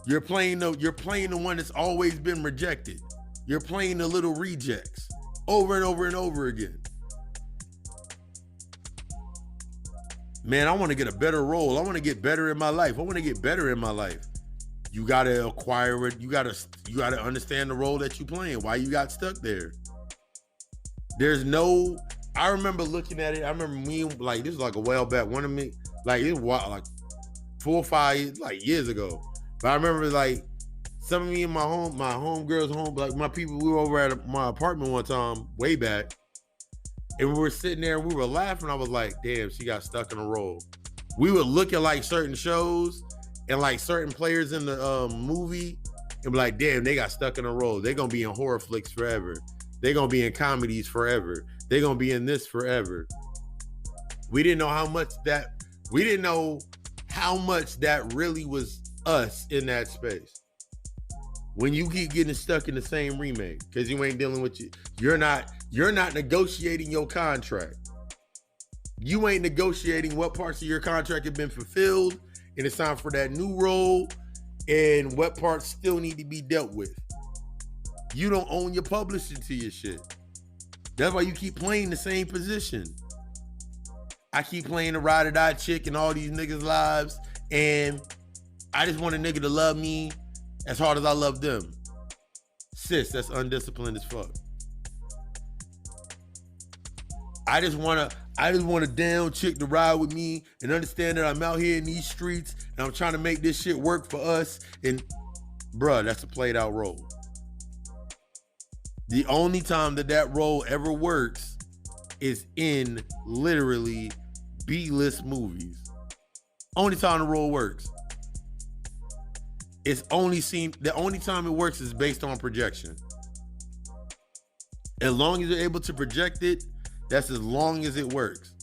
You're playing the one that's always been rejected. You're playing the little rejects. over and over and over again. Man, I want to get a better role. I want to get better in my life. I want to get better in my life. You got to acquire it. You got to understand the role that you're playing. Why you got stuck there. There's no, I remember looking at it. I remember me, like, this is like a while back. One of me, like, it was like 4 or 5 like years ago. But I remember, like, some of me and my homegirls home, like my people, we were over at my apartment one time, way back. And we were sitting there and we were laughing. I was like, damn, she got stuck in a role. We would look at like certain shows and like certain players in the movie and be like, damn, they got stuck in a role. They're going to be in horror flicks forever. They're going to be in comedies forever. They're going to be in this forever. We didn't know how much that really was us in that space. When you keep getting stuck in the same remake because you ain't dealing with you're not negotiating your contract. You ain't negotiating what parts of your contract have been fulfilled and it's time for that new role and what parts still need to be dealt with. You don't own your publishing to your shit. That's why you keep playing the same position. I keep playing the ride or die chick in all these niggas' lives and I just want a nigga to love me as hard as I love them. Sis, that's undisciplined as fuck. I just want a down chick to ride with me and understand that I'm out here in these streets and I'm trying to make this shit work for us. And bruh, that's a played out role. The only time that role ever works is in literally B-list movies. Only time the role works. The only time it works is based on projection. As long as you're able to project it, that's as long as it works.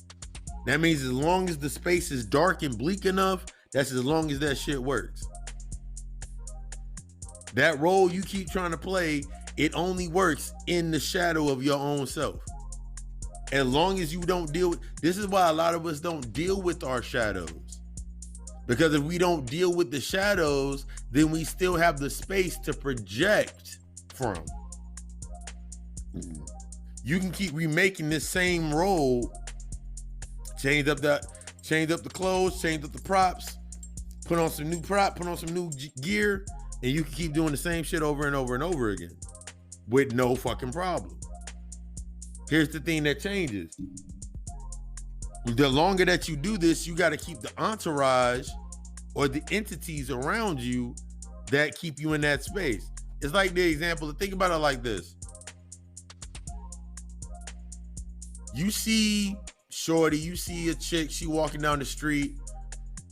That means as long as the space is dark and bleak enough, that's as long as that shit works. That role you keep trying to play, it only works in the shadow of your own self. As long as you don't deal with, this is why a lot of us don't deal with our shadows. Because if we don't deal with the shadows, then we still have the space to project from. You can keep remaking this same role, change up the clothes, change up the props, put on some new gear, and you can keep doing the same shit over and over and over again with no fucking problem. Here's the thing that changes. The longer that you do this, you got to keep the entourage or the entities around you that keep you in that space. It's like the example, think about it like this. You see shorty, you see a chick, she walking down the street,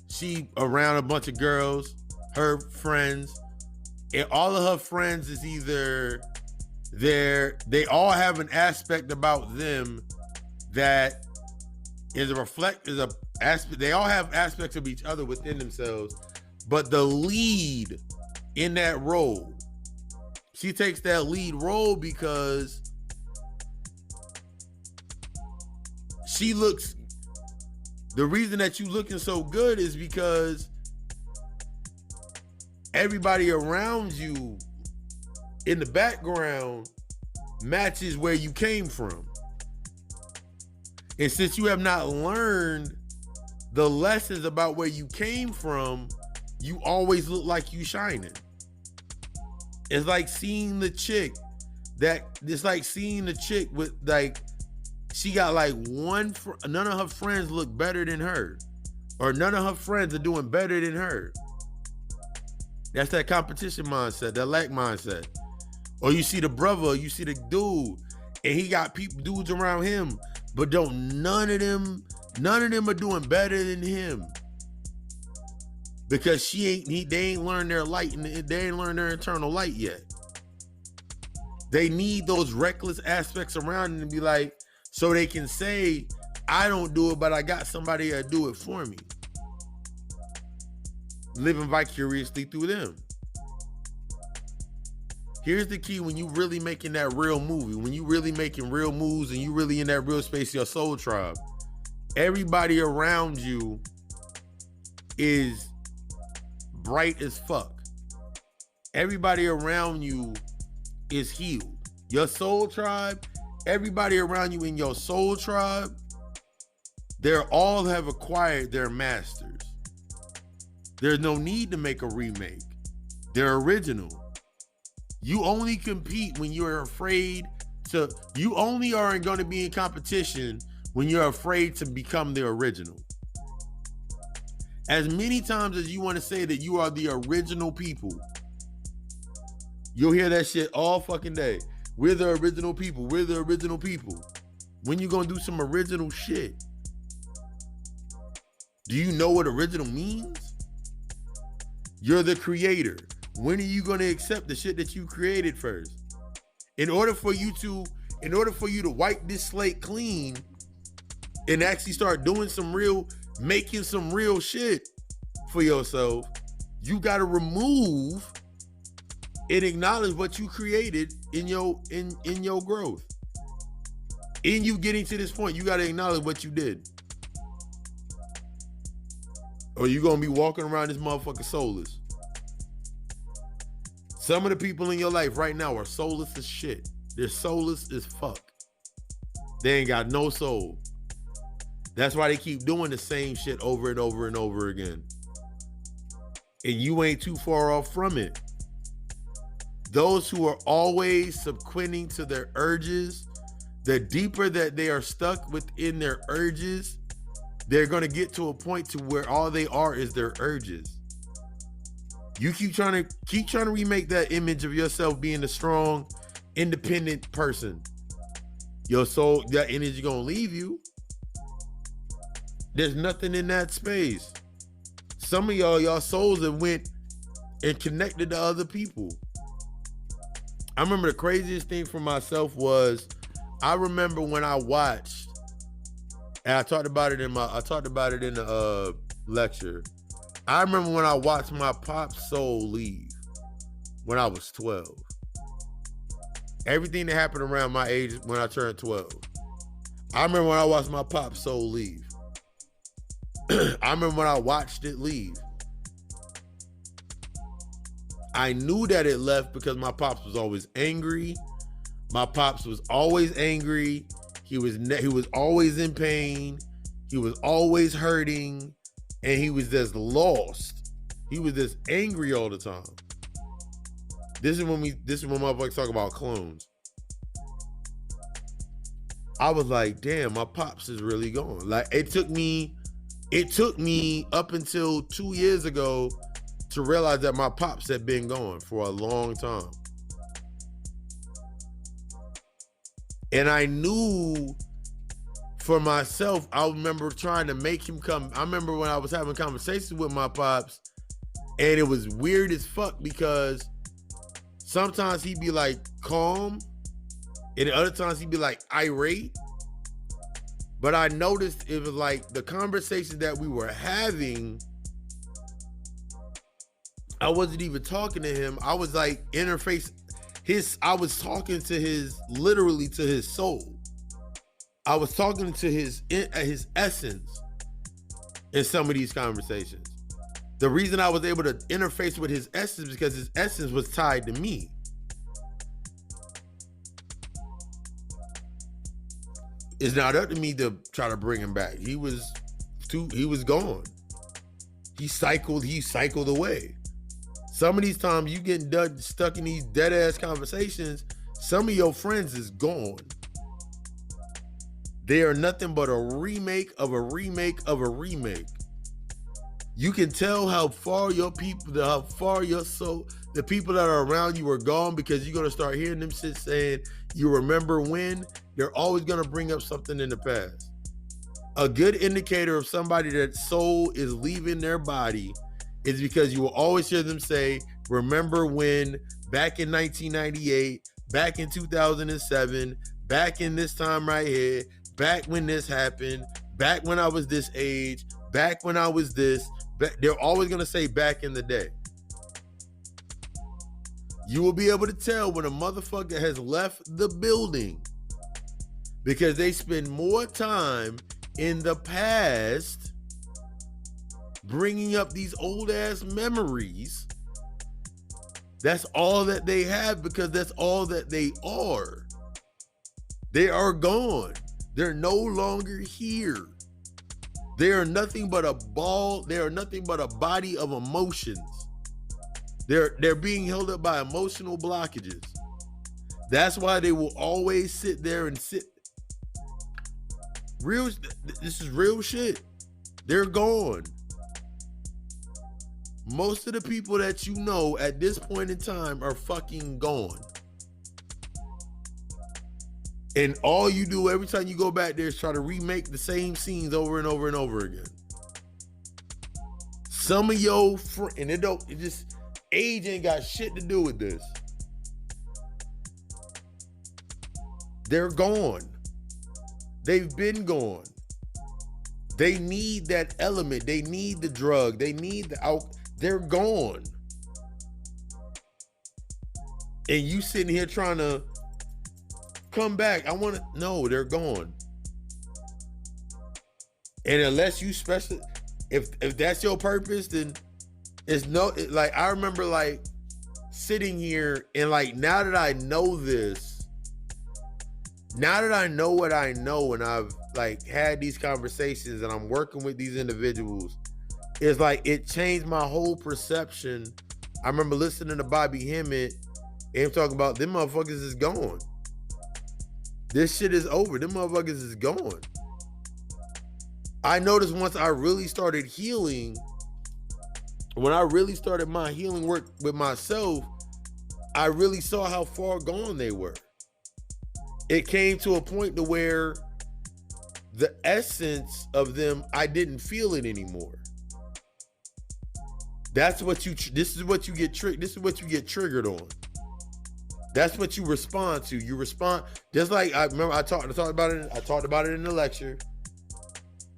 she around a bunch of girls, her friends, and all of her friends is either they all have an aspect about them that is a aspect. They all have aspects of each other within themselves, but the lead in that role, she takes that lead role because she looks, the reason that you looking so good is because everybody around you in the background matches where you came from. And since you have not learned the lessons about where you came from, you always look like you shining. It's like seeing the chick with like, she got like none of her friends look better than her, or none of her friends are doing better than her. That's that competition mindset, that lack mindset. Or you see the brother, you see the dude, and he got dudes around him, but none of them are doing better than him. Because they ain't learned their light, and they ain't learned their internal light yet. They need those reckless aspects around them to be like, so they can say, I don't do it, but I got somebody that do it for me. Living vicariously through them. Here's the key when you really making that real movie, when you really making real moves and you really in that real space, your soul tribe. Everybody around you is bright as fuck. Everybody around you is healed. Your soul tribe, everybody around you in your soul tribe, they all have acquired their masters. There's no need to make a remake. They're original. You only compete when you're afraid to, you only are going to be in competition when you're afraid to become the original. As many times as you want to say that you are the original people, you'll hear that shit all fucking day. We're the original people. We're the original people. When you gonna do some original shit? Do you know what original means? You're the creator. When are you gonna accept the shit that you created first? In order for you to wipe this slate clean and actually start doing some real, making some real shit for yourself, you gotta remove and acknowledge what you created in your growth. In you getting to this point, you gotta acknowledge what you did. Or you gonna be walking around this motherfucker soulless. Some of the people in your life right now are soulless as shit. They're soulless as fuck. They ain't got no soul. That's why they keep doing the same shit over and over and over again. And you ain't too far off from it. Those who are always subsequenting to their urges, the deeper that they are stuck within their urges, they're going to get to a point to where all they are is their urges. You keep trying to remake that image of yourself being a strong, independent person. Your soul, that energy going to leave you. There's nothing in that space. Some of y'all souls have went and connected to other people. I remember the craziest thing for myself was, I remember when I watched, and I talked about it in the lecture. I remember when I watched my pop's soul leave when I was 12. Everything that happened around my age when I turned 12. I remember when I watched my pop's soul leave. I remember when I watched it leave. I knew that it left because my pops was always angry. My pops was always angry. He was always in pain. He was always hurting. And he was just lost. He was just angry all the time. This is when motherfuckers talk about clones. I was like, damn, my pops is really gone. Like, it took me up until 2 years ago to realize that my pops had been gone for a long time. And I knew for myself, I remember trying to make him come. I remember when I was having conversations with my pops, and it was weird as fuck because sometimes he'd be like calm, and other times he'd be like irate. But I noticed it was like the conversation that we were having, I wasn't even talking to him. I was like I was talking to literally to his soul. I was talking to his essence in some of these conversations. The reason I was able to interface with his essence is because his essence was tied to me. It's not up to me to try to bring him back. He was gone. He cycled away. Some of these times you getting stuck in these dead ass conversations, some of your friends is gone. They are nothing but a remake of a remake of a remake. You can tell how far your people, the people that are around you are gone because you're gonna start hearing them shit saying, you remember when? They're always gonna bring up something in the past. A good indicator of somebody that soul is leaving their body is because you will always hear them say, remember when, back in 1998, back in 2007, back in this time right here, back when this happened, back when I was this age, back when I was this. They're always going to say back in the day. You will be able to tell when a motherfucker has left the building because they spend more time in the past bringing up these old ass memories. That's all that they have because that's all that they are. They are gone. They're no longer here. They are nothing but a ball. They are nothing but a body of emotions. They're being held up by emotional blockages. That's why they will always sit there and sit. This is real shit. They're gone. Most of the people that you know at this point in time are fucking gone. And all you do every time you go back there is try to remake the same scenes over and over and over again. Some of your and it just age ain't got shit to do with this. They're gone. They've been gone. They need that element. They need the drug. They need the alcohol. They're gone. And you sitting here trying to come back. No, they're gone. And unless you if that's your purpose, then it's like, I remember like sitting here and like, now that I know this, now that I know what I know, and I've like had these conversations and I'm working with these individuals, it's like it changed my whole perception. I remember listening to Bobby Hemmett and him talking about them motherfuckers is gone. This shit is over. Them motherfuckers is gone. I noticed once I really started healing, when I really started my healing work with myself, I really saw how far gone they were. It came to a point to where the essence of them, I didn't feel it anymore. This is what you get triggered on. That's what you respond to. You respond just like I remember I talked about it in the lecture.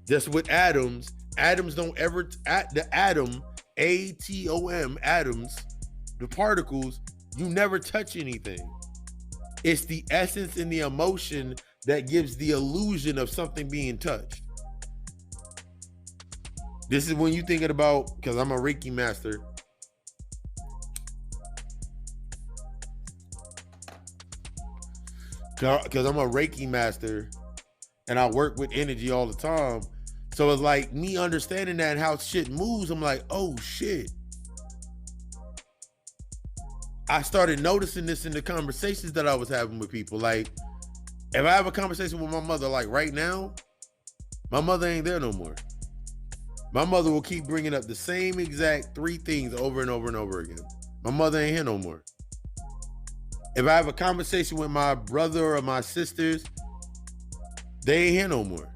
Just with atoms. Atoms don't ever the atom, ATOM, atoms, the particles, you never touch anything. It's the essence and the emotion that gives the illusion of something being touched. This is when you thinking about, because I'm a Reiki master. Because I'm a Reiki master and I work with energy all the time. So it's like me understanding that and how shit moves. I'm like, oh shit. I started noticing this in the conversations that I was having with people. Like, if I have a conversation with my mother, like right now, my mother ain't there no more. My mother will keep bringing up the same exact 3 things over and over and over again. My mother ain't here no more. If I have a conversation with my brother or my sisters, they ain't here no more.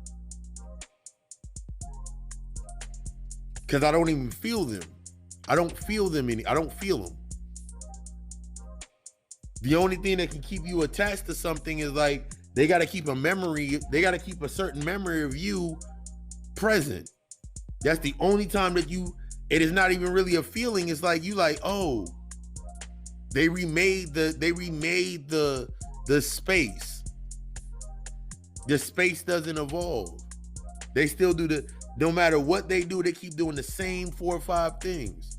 Because I don't even feel them. I don't feel them I don't feel them. The only thing that can keep you attached to something is like, they got to keep a memory. They got to keep a certain memory of you present. That's the only time that it is not even really a feeling. It's like, you like, oh, they remade the space. The space doesn't evolve. They still do no matter what they do, they keep doing the same 4 or 5 things.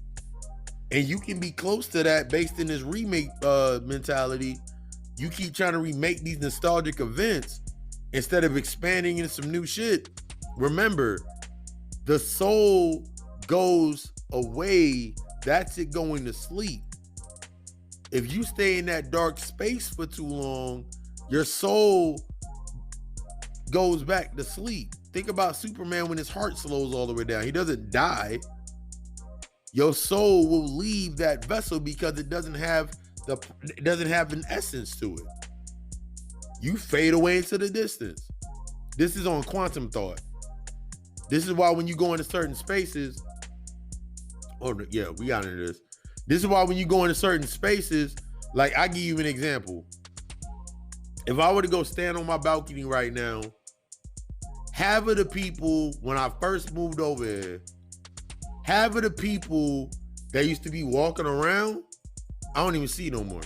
And you can be close to that based in this remake mentality. You keep trying to remake these nostalgic events instead of expanding into some new shit. Remember, the soul goes away. That's it going to sleep. If you stay in that dark space for too long, your soul goes back to sleep. Think about Superman when his heart slows all the way down. He doesn't die. Your soul will leave that vessel because it doesn't have an essence to it. You fade away into the distance. This is on quantum thought. This is why when you go into certain spaces, we got into this. This is why when you go into certain spaces, like I give you an example. If I were to go stand on my balcony right now, half of the people, when I first moved over here, half of the people that used to be walking around, I don't even see no more.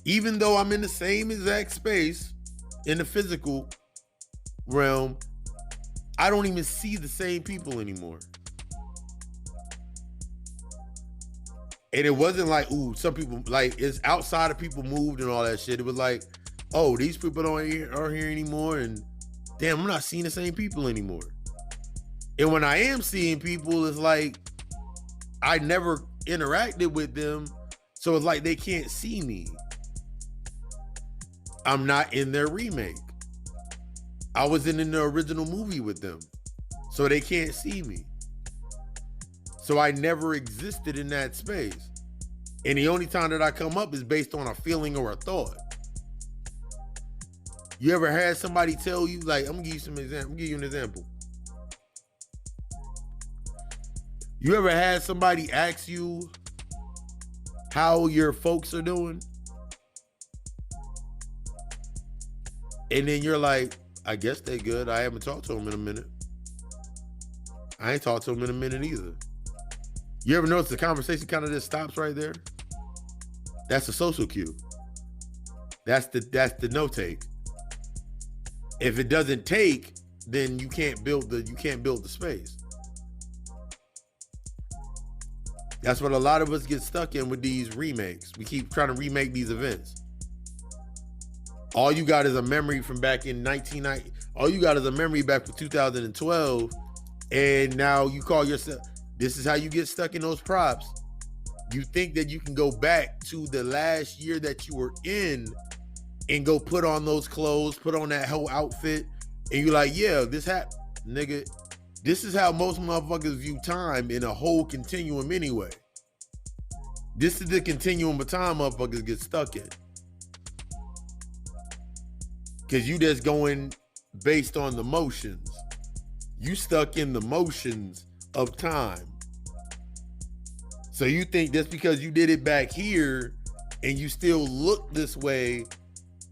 Even though I'm in the same exact space in the physical realm, I don't even see the same people anymore. And it wasn't like, ooh, some people, like, it's outside of people moved and all that shit. It was like, oh, these people aren't here anymore, and damn, I'm not seeing the same people anymore. And when I am seeing people, it's like I never interacted with them, so it's like they can't see me. I'm not in their remake. I wasn't in the original movie with them, so they can't see me. So I never existed in that space. And the only time that I come up is based on a feeling or a thought. You ever had somebody tell you, like, I'm gonna give you some example. I'm gonna give you an example. You ever had somebody ask you how your folks are doing? And then you're like, I guess they good. I haven't talked to them in a minute. I ain't talked to them in a minute either. You ever notice the conversation kind of just stops right there? That's a social cue. That's the no take. If it doesn't take, then you can't build the space. That's what a lot of us get stuck in with these remakes. We keep trying to remake these events. All you got is a memory from back in 1990. All you got is a memory back from 2012. And now you call yourself, this is how you get stuck in those props. You think that you can go back to the last year that you were in and go put on those clothes, put on that whole outfit. And you're like, yeah, this happened, nigga. This is how most motherfuckers view time in a whole continuum anyway. This is the continuum of time motherfuckers get stuck in. Because you just going based on the motions. You stuck in the motions of time. So you think just because you did it back here and you still look this way,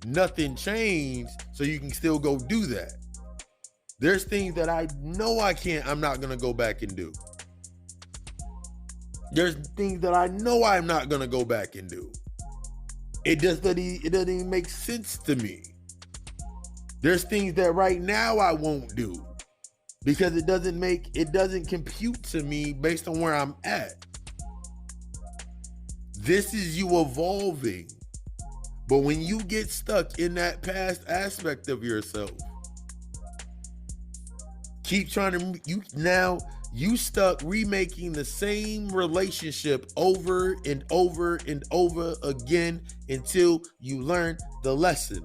nothing changed, so you can still go do that. There's things that I know I'm not gonna go back and do. There's things that I know I'm not gonna go back and do. It doesn't even make sense to me. There's things that right now I won't do because it doesn't compute to me based on where I'm at. This is you evolving. But when you get stuck in that past aspect of yourself, keep trying to, you stuck remaking the same relationship over and over and over again until you learn the lesson.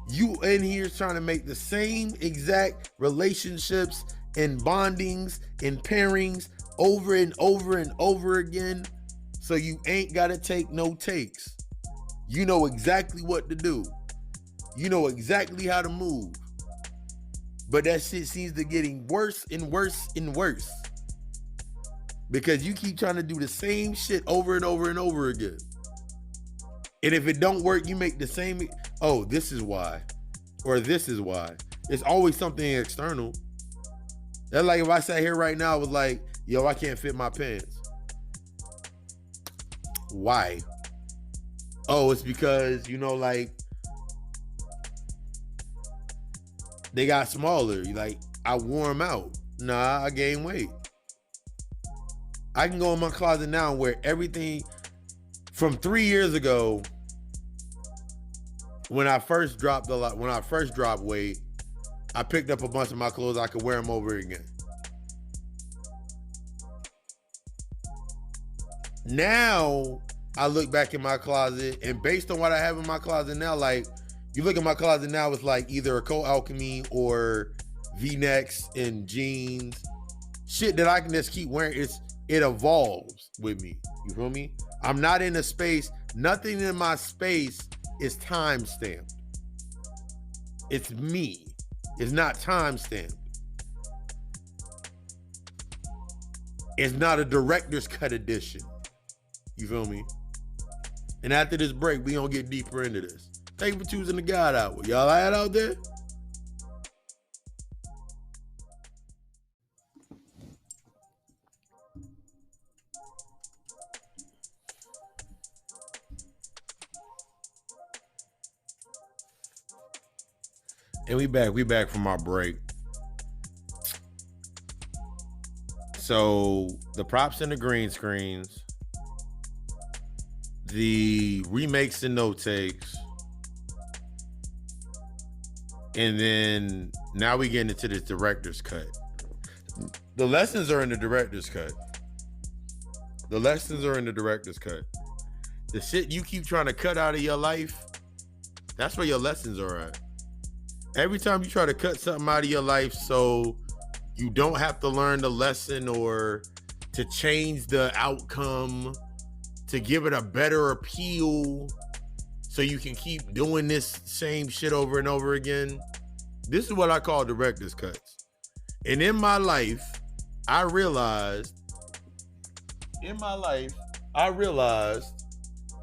You in here trying to make the same exact relationships and bondings and pairings over and over and over again, so you ain't gotta take no takes. You know exactly what to do. You know exactly how to move. But that shit seems to getting worse and worse and worse. Because you keep trying to do the same shit over and over and over again. And if it don't work, you make the same, oh, this is why. Or this is why. It's always something external. That's like if I sat here right now, I was like, yo, I can't fit my pants. Why? Oh, it's because, like, they got smaller. Like, I wore them out. Nah, I gained weight. I can go in my closet now and wear everything from 3 years ago when I first dropped weight. I picked up a bunch of my clothes. I could wear them over again. Now I look back in my closet, and based on what I have in my closet now, like, you look at my closet now, it's like either a Cold Alchemy or V-necks and jeans, shit that I can just keep wearing. It evolves with me. You feel me? I'm not in a space. Nothing in my space is time stamped. It's me. It's not time stamped. It's not a director's cut edition. You feel me? And after this break, we gonna get deeper into this. Thank you for choosing the God Hour. Y'all had out there? And we back from our break. So the props and the green screens, the remakes and no takes, and then now we get into the director's cut. The lessons are in the director's cut. The lessons are in the director's cut. The shit you keep trying to cut out of your life, that's where your lessons are at. Every time you try to cut something out of your life so you don't have to learn the lesson or to change the outcome, to give it a better appeal so you can keep doing this same shit over and over again. This is what I call director's cuts. And in my life, I realized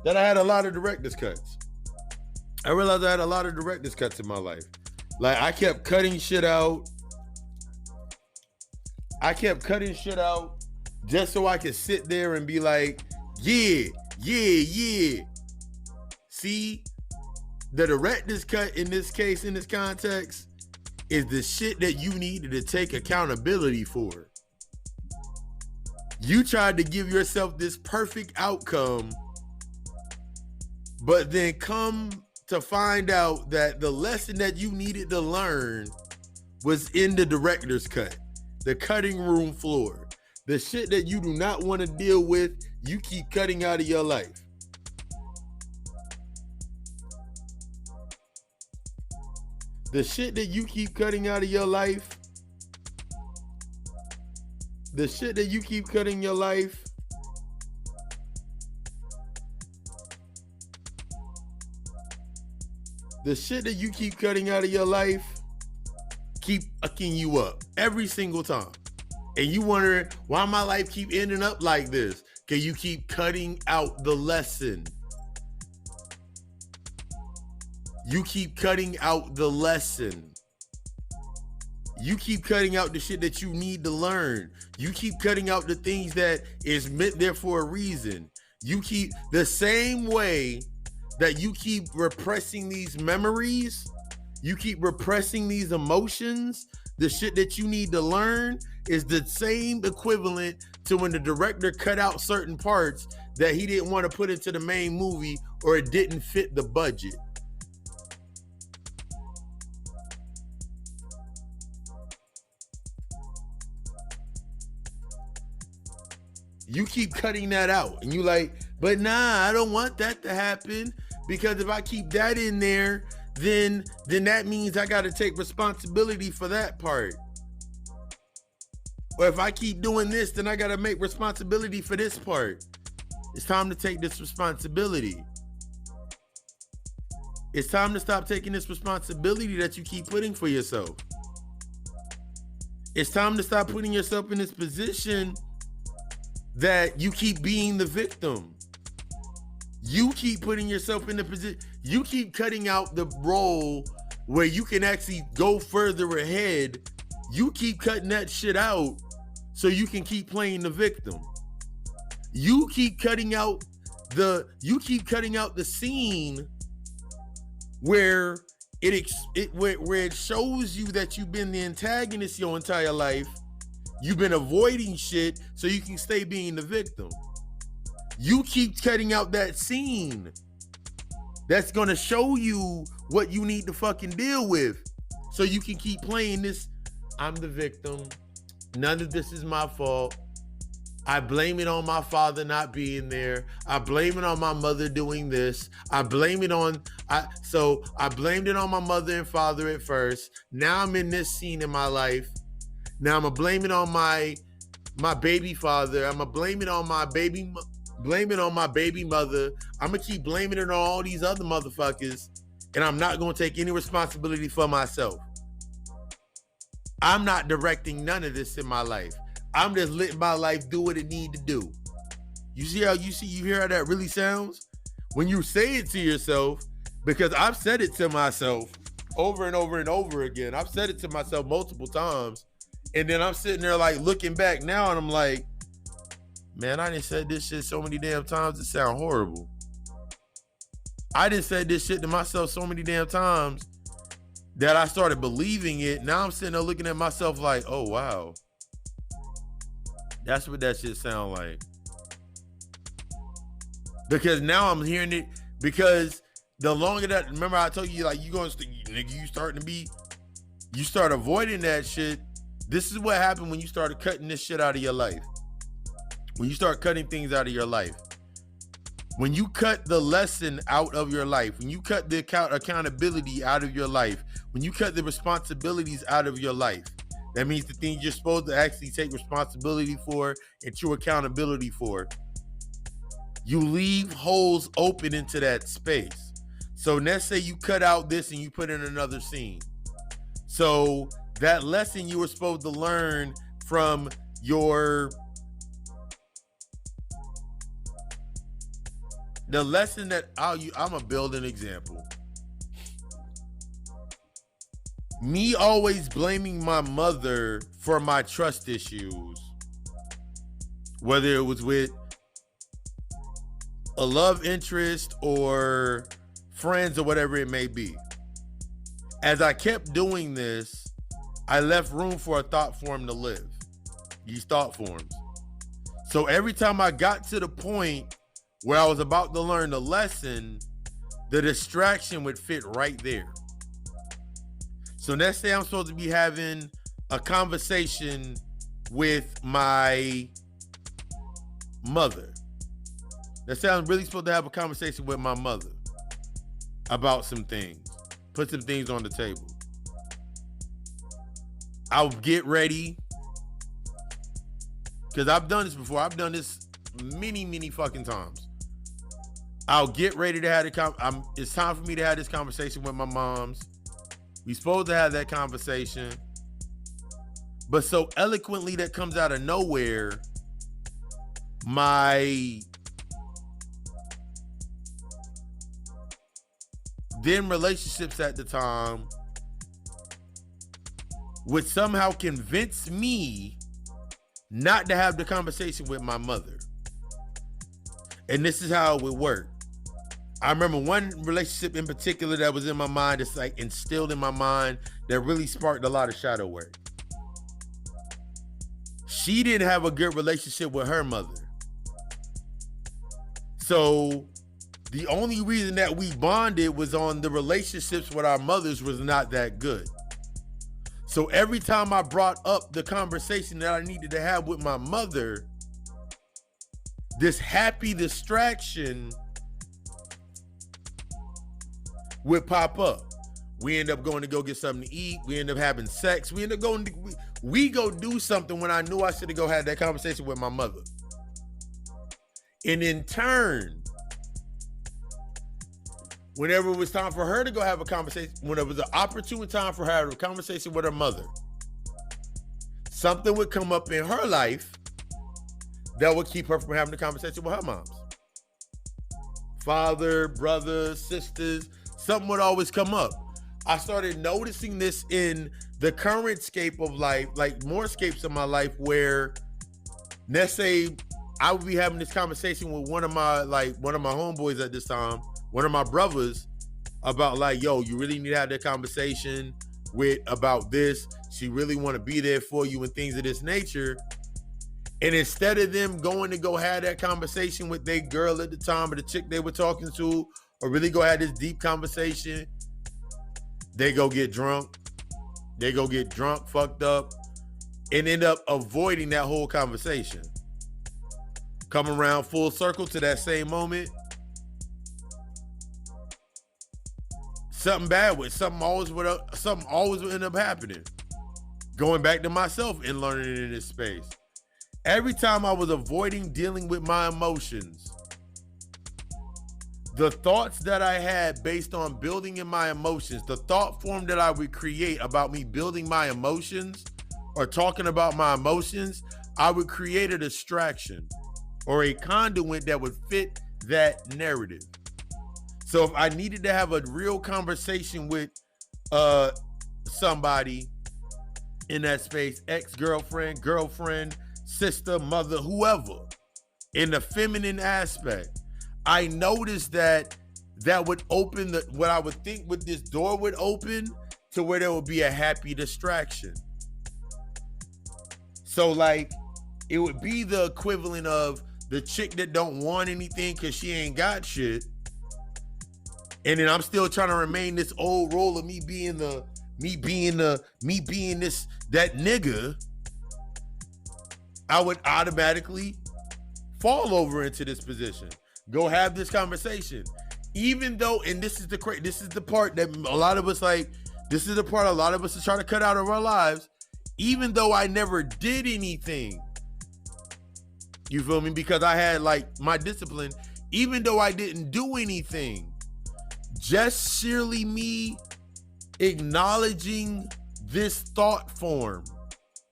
that I had a lot of director's cuts. I realized I had a lot of director's cuts in my life. Like, I kept cutting shit out. Just so I could sit there and be like, yeah. See, the director's cut in this case, in this context, is the shit that you needed to take accountability for. You tried to give yourself this perfect outcome, but then come to find out that the lesson that you needed to learn was in the director's cut, the cutting room floor. The shit that you do not want to deal with, you keep cutting out of your life. The shit that you keep cutting out of your life, the shit that you keep cutting your life, the shit that you keep cutting out of your life keep fucking you up every single time. And you wonder why my life keep ending up like this. Because you keep cutting out the lesson. You keep cutting out the lesson. You keep cutting out the shit that you need to learn. You keep cutting out the things that is meant there for a reason. You keep the same way that you keep repressing these memories. You keep repressing these emotions. The shit that you need to learn is the same equivalent to when the director cut out certain parts that he didn't want to put into the main movie or it didn't fit the budget. You keep cutting that out and you like, but nah, I don't want that to happen, because if I keep that in there, then that means I got to take responsibility for that part. Or if I keep doing this, then I got to make responsibility for this part. It's time to take this responsibility. It's time to stop taking this responsibility that you keep putting for yourself. It's time to stop putting yourself in this position that you keep being the victim. You keep putting yourself in the position, you keep cutting out the role where you can actually go further ahead. You keep cutting that shit out so you can keep playing the victim. You keep cutting out the scene where it shows you that you've been the antagonist your entire life. You've been avoiding shit so you can stay being the victim. You keep cutting out that scene that's gonna show you what you need to fucking deal with so you can keep playing this, I'm the victim, none of this is my fault, I blame it on my father not being there, I blame it on my mother doing this, I blamed it on my mother and father at first, now I'm in this scene in my life, now I'm gonna blame it on my baby father, I'm gonna blame it on my baby mother, I'm gonna keep blaming it on all these other motherfuckers, and I'm not gonna take any responsibility for myself. I'm not directing none of this in my life. I'm just letting my life do what it need to do. You hear how that really sounds? When you say it to yourself, because I've said it to myself over and over and over again. I've said it to myself multiple times. And then I'm sitting there like looking back now and I'm like, man, I done said this shit so many damn times it sound horrible. I done said this shit to myself so many damn times that I started believing it. Now I'm sitting there looking at myself like, oh wow. That's what that shit sound like. Because now I'm hearing it, because the longer that, remember I told you, like, you start avoiding that shit. This is what happened when you started cutting this shit out of your life. When you start cutting things out of your life. When you cut the lesson out of your life, when you cut the accountability out of your life, when you cut the responsibilities out of your life, that means the things you're supposed to actually take responsibility for and true accountability for, you leave holes open into that space. So let's say you cut out this and you put in another scene. So that lesson you were supposed to learn from the lesson that I'm gonna build an example. Me always blaming my mother for my trust issues, whether it was with a love interest or friends or whatever it may be. As I kept doing this, I left room for a thought form to live. These thought forms. So every time I got to the point where I was about to learn the lesson, the distraction would fit right there. So let's say I'm supposed to be having a conversation with my mother. Let's say I'm really supposed to have a conversation with my mother about some things. Put some things on the table. I'll get ready. Because I've done this before. I've done this many fucking times. I'll get ready to have it's time for me to have this conversation with my moms. We supposed to have that conversation. But so eloquently that comes out of nowhere, my then relationships at the time would somehow convince me not to have the conversation with my mother. And this is how it would work. I remember one relationship in particular that was in my mind, it's like instilled in my mind, that really sparked a lot of shadow work. She didn't have a good relationship with her mother. So the only reason that we bonded was on the relationships with our mothers was not that good. So every time I brought up the conversation that I needed to have with my mother, this happy distraction would pop up. We end up going to go get something to eat. We end up having sex. We end up going to, we go do something when I knew I should have go have that conversation with my mother. And in turn, whenever it was time for her to go have a conversation, when it was an opportune time for her to have a conversation with her mother, something would come up in her life that would keep her from having a conversation with her moms. Father, brothers, sisters, something would always come up. I started noticing this in the current scape of life, like more scapes of my life, where let's say I would be having this conversation with one of my homeboys at this time, one of my brothers, about like, yo, you really need to have that conversation about this. She really want to be there for you and things of this nature. And instead of them going to go have that conversation with their girl at the time or the chick they were talking to, or really go have this deep conversation, they go get drunk. They go get drunk, fucked up, and end up avoiding that whole conversation. Come around full circle to that same moment. Something always would end up happening. Going back to myself and learning in this space. Every time I was avoiding dealing with my emotions, the thoughts that I had based on building in my emotions, the thought form that I would create about me building my emotions or talking about my emotions, I would create a distraction or a conduit that would fit that narrative. So if I needed to have a real conversation with somebody in that space, ex-girlfriend, girlfriend, sister, mother, whoever, in the feminine aspect, I noticed that would open what I would think with this door would open to where there would be a happy distraction. So like, it would be the equivalent of the chick that don't want anything because she ain't got shit. And then I'm still trying to remain this old role of me being that nigga. I would automatically fall over into this position. Go have this conversation. Even though, and this is the part that a lot of us this is the part a lot of us are trying to cut out of our lives. Even though I never did anything, you feel me? Because I had my discipline, even though I didn't do anything, just sheerly me acknowledging this thought form,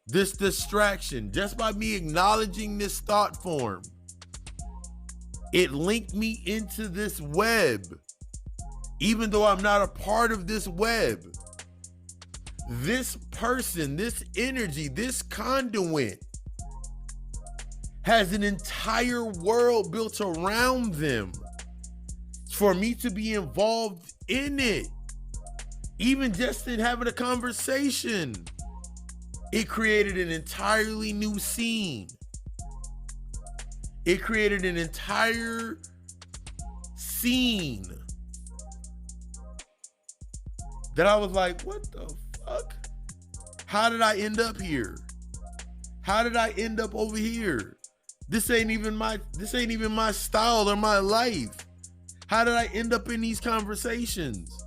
this distraction, just by me acknowledging this thought form, it linked me into this web. Even though I'm not a part of this web, this person, this energy, this conduit has an entire world built around them for me to be involved in it. Even just in having a conversation, it created an entirely new scene. It created an entire scene that I was like, what the fuck? How did I end up here? How did I end up over here? This ain't even my style or my life. How did I end up in these conversations?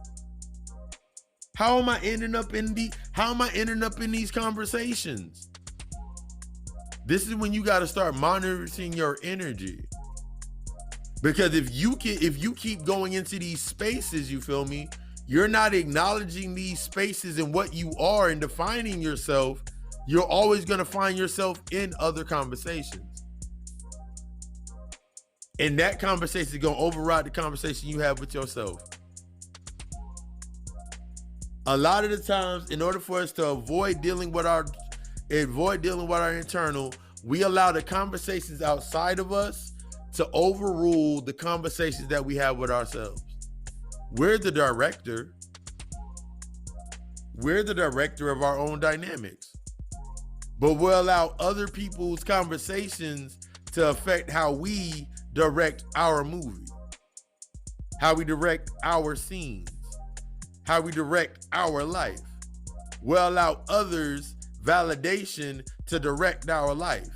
How am I ending up in these conversations? This is when you got to start monitoring your energy. Because if you keep going into these spaces, you feel me, you're not acknowledging these spaces and what you are and defining yourself, you're always going to find yourself in other conversations. And that conversation is going to override the conversation you have with yourself. A lot of the times, in order for us to avoid dealing with our internal, we allow the conversations outside of us to overrule the conversations that we have with ourselves. We're the director. We're the director of our own dynamics. But we'll allow other people's conversations to affect how we direct our movie, how we direct our scenes, how we direct our life. We'll allow others' validation to direct our life.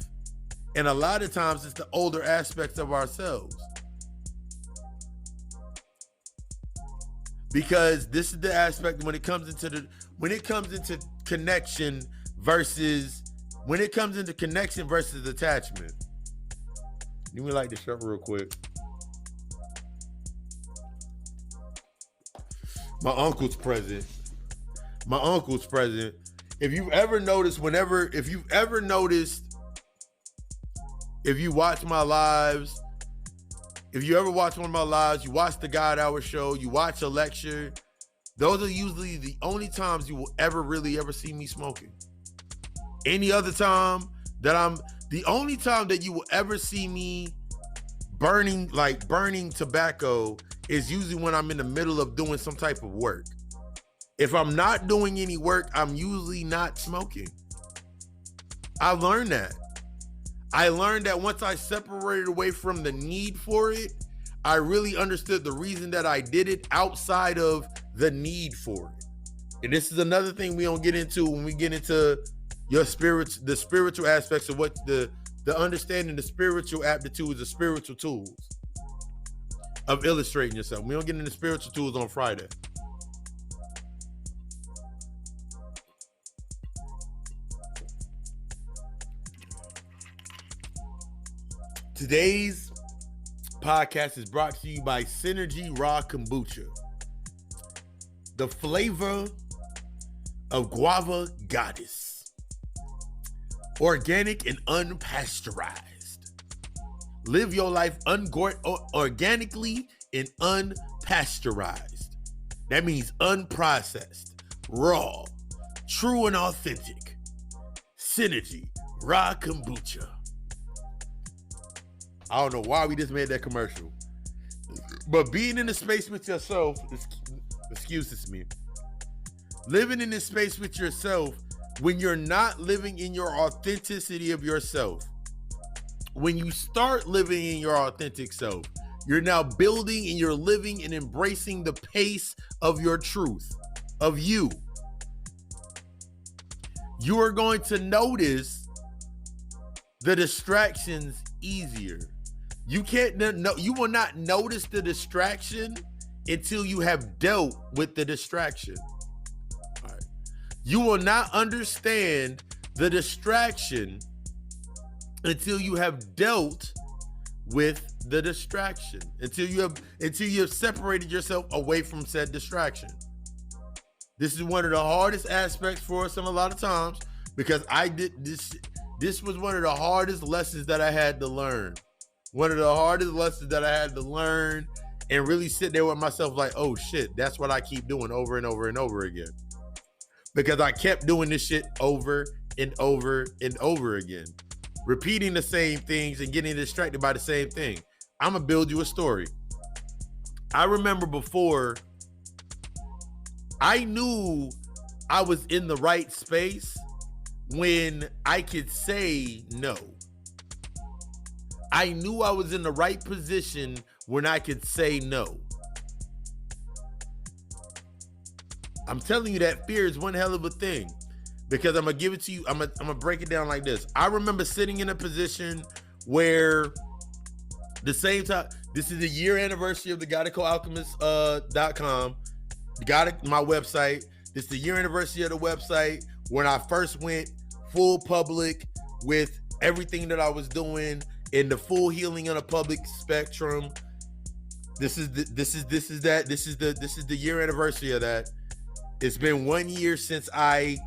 And a lot of times it's the older aspects of ourselves. Because this is the aspect when it comes into connection versus attachment. Let me light this up real quick. My uncle's present. If you watch my lives, if you ever watch one of my lives, you watch the God Hour show, you watch a lecture, those are usually the only times you will ever see me smoking. Any other time the only time that you will ever see me burning tobacco is usually when I'm in the middle of doing some type of work. If I'm not doing any work, I'm usually not smoking. I learned that. Once I separated away from the need for it, I really understood the reason that I did it outside of the need for it. And this is another thing we don't get into when we get into the spiritual aspects of what the understanding the spiritual aptitudes, the spiritual tools of illustrating yourself. We don't get into spiritual tools on Friday. Today's podcast is brought to you by Synergy Raw Kombucha. The flavor of guava goddess. Organic and unpasteurized. Live your life organically and unpasteurized. That means unprocessed, raw, true and authentic. Synergy Raw Kombucha. I don't know why we just made that commercial. But being in the space with yourself, excuses me. Living in this space with yourself when you're not living in your authenticity of yourself. when you start living in your authentic self, you're now building and you're living and embracing the pace of your truth, of you. You are going to notice the distractions easier. You will not notice the distraction until you have dealt with the distraction. All right. You will not understand the distraction until you have dealt with the distraction, until you have separated yourself away from said distraction. This is one of the hardest aspects for us a lot of times, because I did this. This was one of the hardest lessons that I had to learn. One of the hardest lessons that I had to learn and really sit there with myself like, oh shit, that's what I keep doing over and over and over again. Because I kept doing this shit over and over and over again. Repeating the same things and getting distracted by the same thing. I'm gonna build you a story. I remember before, I knew I was in the right space when I could say no. I knew I was in the right position when I could say no. I'm telling you that fear is one hell of a thing, because I'm gonna give it to you. I'm gonna break it down like this. I remember sitting in a position where the same time, this is the year anniversary of the GODCoalchemist.com. My website. This is the year anniversary of the website when I first went full public with everything that I was doing in the full healing on a public spectrum. This is the year anniversary of that. It's been 1 year since I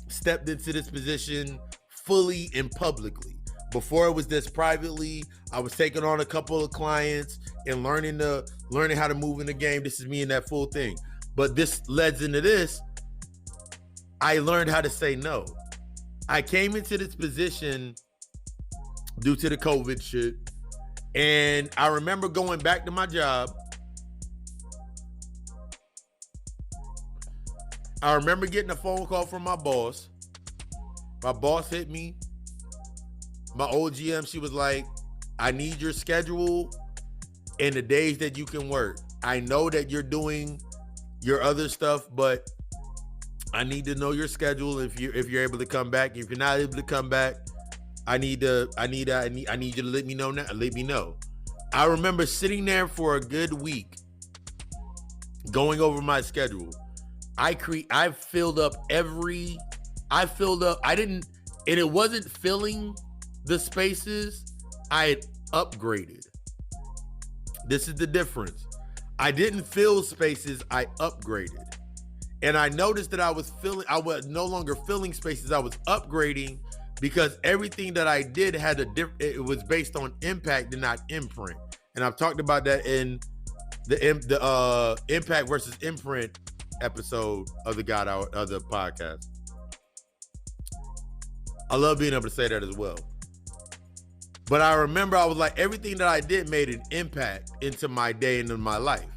stepped into this position fully and publicly. Before it was this privately. I was taking on a couple of clients and learning how to move in the game. This is me in that full thing. But this leads into this. I learned how to say no. I came into this position due to the COVID shit. And I remember going back to my job. I remember getting a phone call from my boss. My boss hit me. My old GM, she was like, I need your schedule and the days that you can work. I know that you're doing your other stuff, but I need to know your schedule if you're able to come back. If you're not able to come back, I need you to let me know now. Let me know. I remember sitting there for a good week, going over my schedule. I filled up. And it wasn't filling the spaces. I had upgraded. This is the difference. I didn't fill spaces, I upgraded. And I noticed that I was no longer filling spaces, I was upgrading, because everything that I did had it was based on impact and not imprint. And I've talked about that in the impact versus imprint episode of the God Hour of the podcast. I love being able to say that as well. But I remember I was like, everything that I did made an impact into my day and in my life.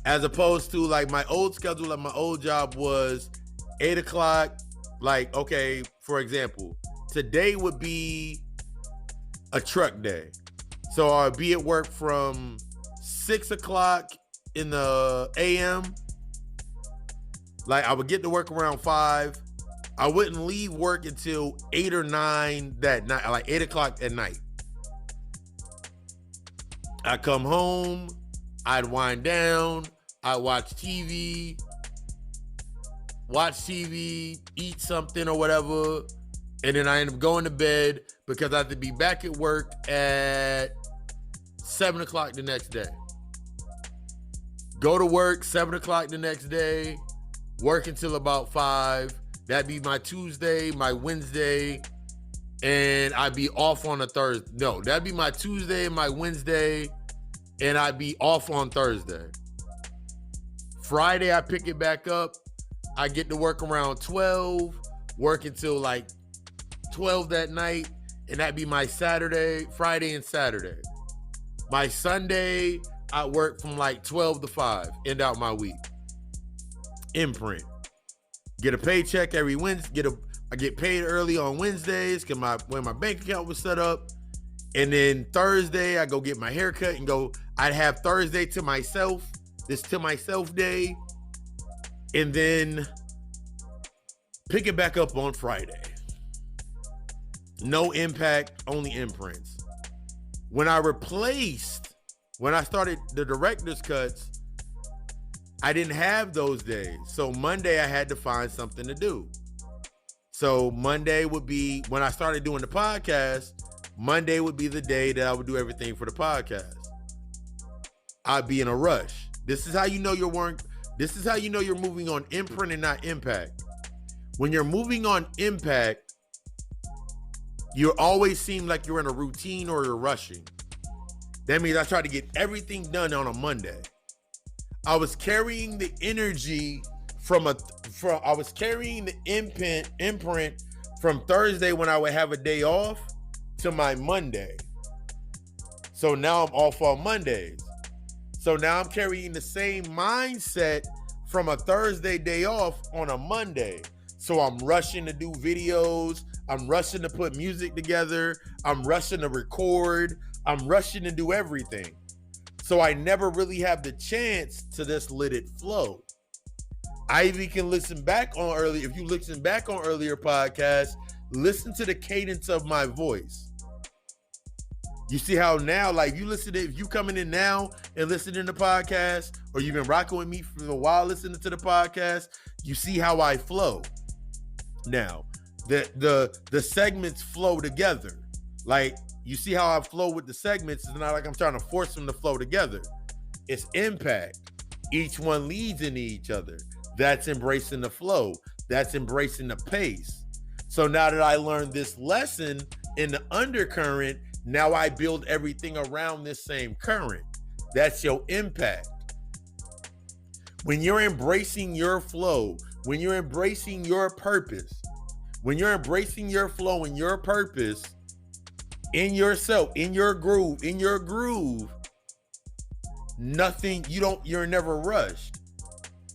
As opposed to like my old schedule at my old job was 8 o'clock. Like, okay, for example, today would be a truck day. So I'd be at work from 6 o'clock in the AM. Like I would get to work around 5. I wouldn't leave work until 8 or 9 that night, like 8 o'clock at night. I'd come home, I'd wind down, I'd watch TV, eat something or whatever, and then I end up going to bed because I have to be back at work at 7 o'clock the next day. Go to work 7 o'clock the next day, work until about 5. That'd be my Tuesday, my Wednesday, and I'd be off on a Thursday. No, that'd be my Tuesday and my Wednesday, and I'd be off on Thursday. Friday, I pick it back up. I get to work around 12, work until like 12 that night, and that'd be my Friday and Saturday. My Sunday, I work from like 12 to 5, end out my week. Imprint. Get a paycheck every Wednesday, I get paid early on Wednesdays because when my bank account was set up. And then Thursday, I go get my haircut and go. I'd have Thursday to myself, this to myself day, and then pick it back up on Friday. No impact, only imprints. When I started the director's cuts, I didn't have those days. So Monday, I had to find something to do. So Monday would be, when I started doing the podcast, Monday would be the day that I would do everything for the podcast. I'd be in a rush. This is how you know you're moving on imprint and not impact. When you're moving on impact, you always seem like you're in a routine or you're rushing. That means I try to get everything done on a Monday. I was carrying the energy I was carrying the imprint from Thursday when I would have a day off to my Monday. So now I'm off on Mondays. So now I'm carrying the same mindset from a Thursday day off on a Monday. So I'm rushing to do videos. I'm rushing to put music together. I'm rushing to record. I'm rushing to do everything. So I never really have the chance to just let it flow. I even can listen back on earlier. If you listen back on earlier podcasts, listen to the cadence of my voice. You see how now, like if you coming in now and listening to the podcast, or you've been rocking with me for a while listening to the podcast, you see how I flow. Now, the segments flow together. Like, you see how I flow with the segments. It's not like I'm trying to force them to flow together. It's impact. Each one leads into each other. That's embracing the flow. That's embracing the pace. So now that I learned this lesson in the undercurrent, now I build everything around this same current. That's your impact. When you're embracing your flow, when you're embracing your purpose, when you're embracing your flow and your purpose in yourself, in your groove, you're never rushed.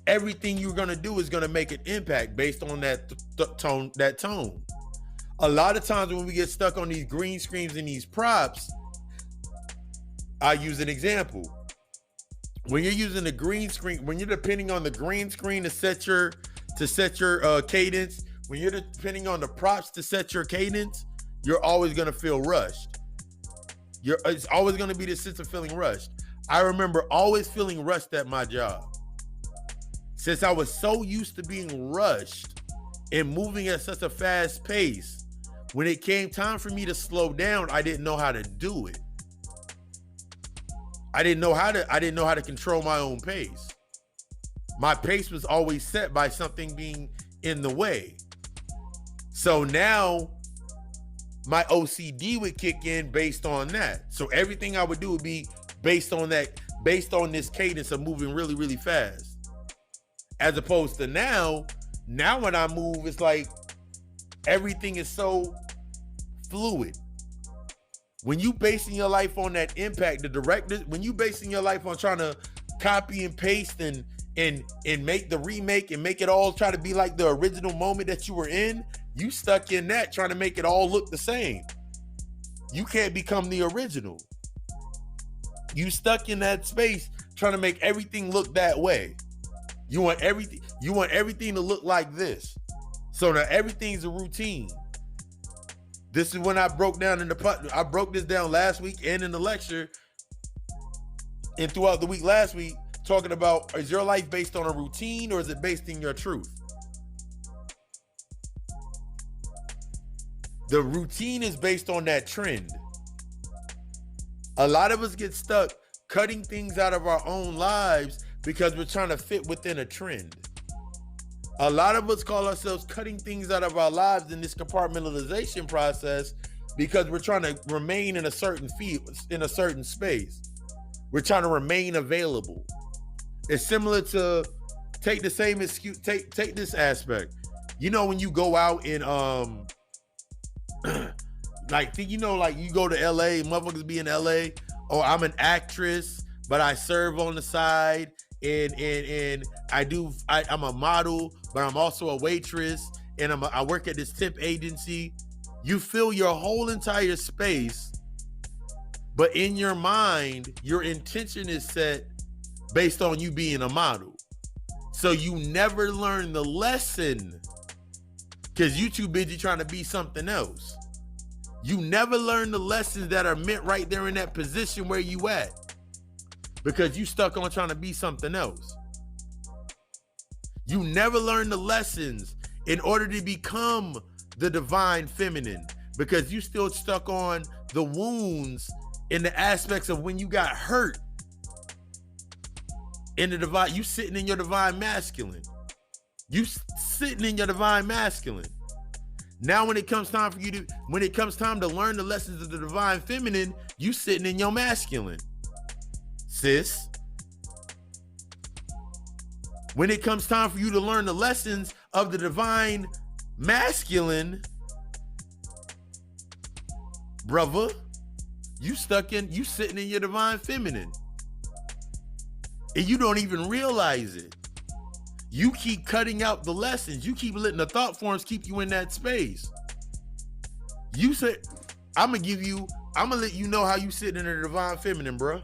Everything you're going to do is going to make an impact based on that tone. A lot of times when we get stuck on these green screens and these props, I use an example. When you're using the green screen, when you're depending on the green screen to set your cadence, when you're depending on the props to set your cadence, you're always going to feel rushed. It's always going to be this sense of feeling rushed. I remember always feeling rushed at my job. Since I was so used to being rushed and moving at such a fast pace, when it came time for me to slow down, I didn't know how to do it. I didn't know how to control my own pace. My pace was always set by something being in the way. So now my OCD would kick in based on that. So everything I would do would be based on this cadence of moving really, really fast. As opposed to now when I move, it's like everything is so fluid. When you basing your life on that impact, when you basing your life on trying to copy and paste and make the remake and make it all try to be like the original moment that you were in, you stuck in that trying to make it all look the same. You can't become the original. You stuck in that space trying to make everything look that way. You want everything to look like this. So now everything's a routine. This is when I broke this down last week and in the lecture and throughout the week last week, talking about, is your life based on a routine or is it based in your truth? The routine is based on that trend. A lot of us get stuck cutting things out of our own lives because we're trying to fit within a trend. A lot of us call ourselves cutting things out of our lives in this compartmentalization process because we're trying to remain in a certain field, in a certain space. We're trying to remain available. It's similar to take the same excuse, take this aspect. You know, when you go out and you go to LA, motherfuckers be in LA, or I'm an actress, but I serve on the side and I'm a model, but I'm also a waitress, and I work at this tip agency. You fill your whole entire space, but in your mind, your intention is set based on you being a model. So you never learn the lesson because you too busy trying to be something else. You never learn the lessons that are meant right there in that position where you at because you stuck on trying to be something else. You never learn the lessons in order to become the divine feminine because you still stuck on the wounds in the aspects of when you got hurt in the divine. You sitting in your divine masculine. You sitting in your divine masculine. Now when it comes time to learn the lessons of the divine feminine, you sitting in your masculine, sis. When it comes time for you to learn the lessons of the divine masculine, brother, you sitting in your divine feminine. And you don't even realize it. You keep cutting out the lessons. You keep letting the thought forms keep you in that space. You said, I'm gonna let you know how you sitting in the divine feminine, bro.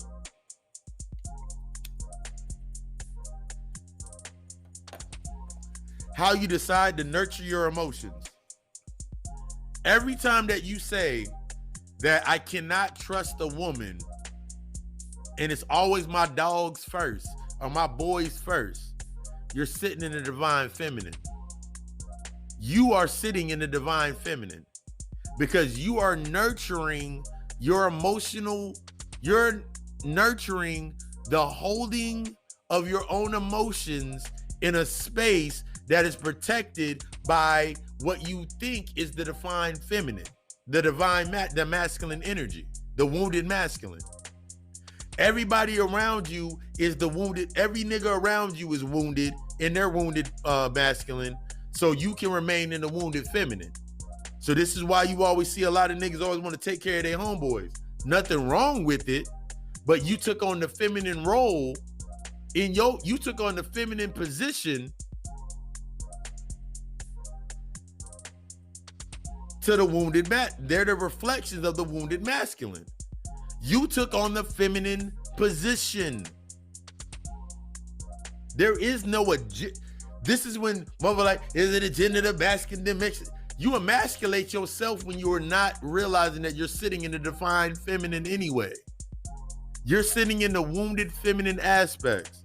How you decide to nurture your emotions. Every time that you say that I cannot trust a woman and it's always my dogs first or my boys first, you're sitting in the divine feminine. You are sitting in the divine feminine because you are nurturing your emotional, you're nurturing the holding of your own emotions in a space that is protected by what you think is the divine feminine, the masculine energy, the wounded masculine. Everybody around you is the wounded. Every nigga around you is wounded in their wounded masculine, so you can remain in the wounded feminine. So this is why you always see a lot of niggas always want to take care of their homeboys. Nothing wrong with it, but you took on the feminine role you took on the feminine position to the wounded they're the reflections of the wounded masculine. You took on the feminine position. There is no this is when mother like, is it a gender masculine dimension? You emasculate yourself when you are not realizing that you're sitting in the divine feminine anyway. You're sitting in the wounded feminine aspects.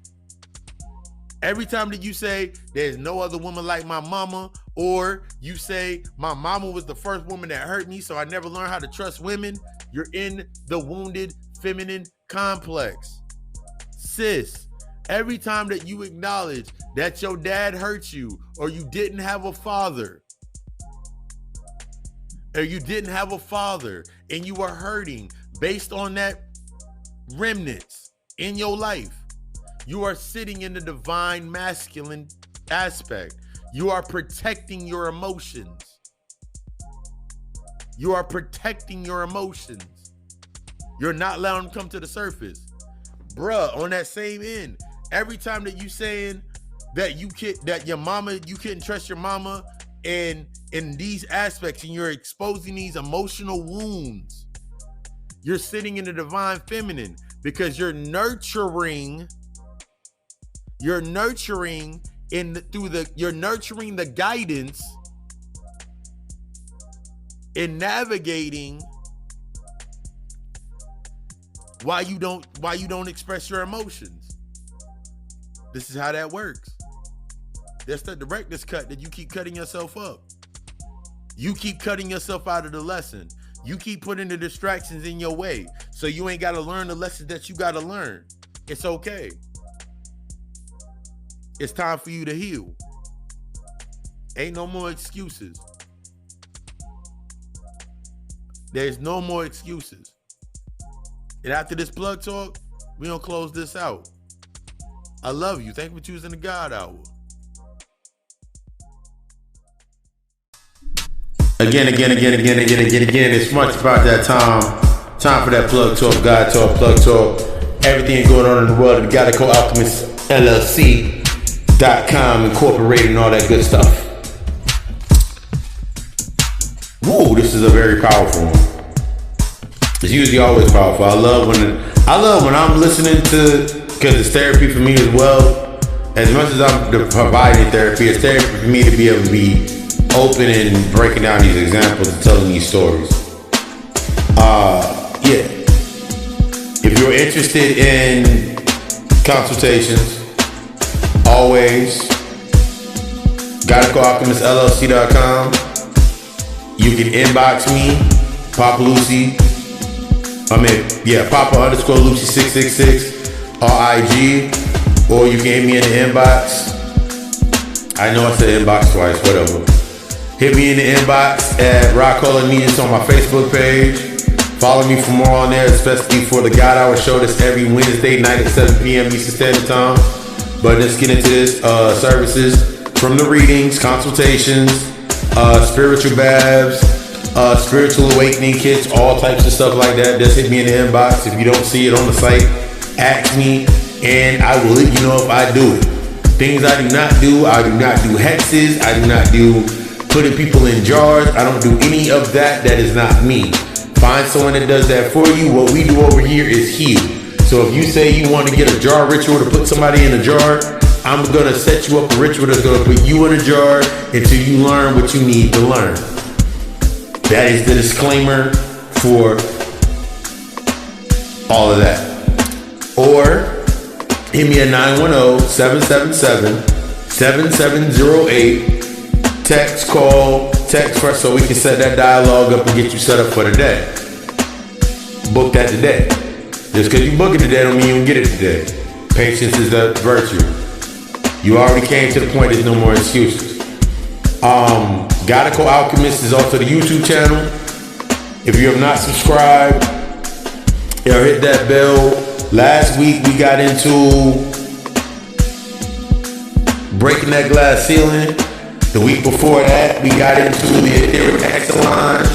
Every time that you say there's no other woman like my mama, or you say my mama was the first woman that hurt me, so I never learned how to trust women, you're in the wounded feminine complex. Sis, every time that you acknowledge that your dad hurt you, or you didn't have a father, and you were hurting based on that remnants in your life, you are sitting in the divine masculine aspect. You are protecting your emotions. You are protecting your emotions. You're not allowing them to come to the surface. Bruh, on that same end, every time that you saying that you couldn't trust your mama, and in these aspects, and you're exposing these emotional wounds, you're sitting in the divine feminine because you're nurturing the guidance in navigating why you don't express your emotions. This is how that works. That's the director's cut that you keep cutting yourself up. You keep cutting yourself out of the lesson. You keep putting the distractions in your way, so you ain't got to learn the lessons that you got to learn. It's okay. It's time for you to heal. Ain't no more excuses. There's no more excuses. And after this plug talk, we gonna close this out. I love you. Thank you for choosing the God Hour. Again. It's much about that time. Time for that plug talk, God talk, plug talk. Everything going on in the world of the Gotta Alchemist LLC.com, Incorporated, and all that good stuff. oh, this is a very powerful one. It's usually always powerful. I love when I'm listening to, because it's therapy for me as well. As much as I'm providing therapy, it's therapy for me to be able to be open and breaking down these examples and telling these stories. Yeah. If you're interested in consultations, always GottaGoAlchemistLLC.com. You can inbox me, Papa Lucy. Papa Lucy 666 on IG, or you can hit me in the inbox. I know I said inbox twice, whatever. Hit me in the inbox at Rock Colonies on my Facebook page. Follow me for more on there, especially for the God Hour show that's every Wednesday night at 7 p.m. Eastern Standard Time. But let's get into this. Services from the readings, consultations, spiritual baths, spiritual awakening kits, all types of stuff like that. Just hit me in the inbox. If you don't see it on the site, ask me and I will let you know if I do it. Things I do not do hexes. I do not do putting people in jars. I don't do any of that. That is not me. Find someone that does that for you. What we do over here is heal. So if you say you want to get a jar ritual to put somebody in a jar, I'm going to set you up a ritual that's going to put you in a jar until you learn what you need to learn. That is the disclaimer for all of that. Or hit me at 910-777-7708. Text, call, text first so we can set that dialogue up and get you set up for the day. Book that today. Just because you book it today don't mean you can get it today. Patience is a virtue. You already came to the point, there's no more excuses. Gotta Go Alchemist is also the YouTube channel. If you have not subscribed, hit that bell. Last week we got into breaking that glass ceiling. The week before that, we got into the etheric excellence.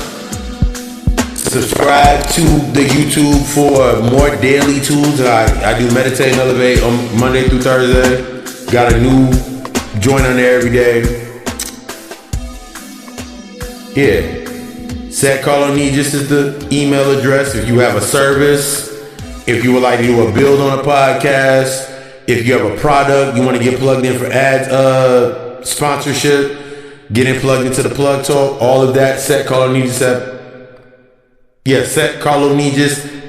Subscribe to the YouTube for more daily tools. I do meditate and elevate on Monday through Thursday. Got a new joint on there every day. Yeah. Set Carlo Nijis is the email address. If you have a service, if you would like to do a build on a podcast, if you have a product, you want to get plugged in for ads, sponsorship, getting plugged into the plug talk, all of that, set Carlo Nijis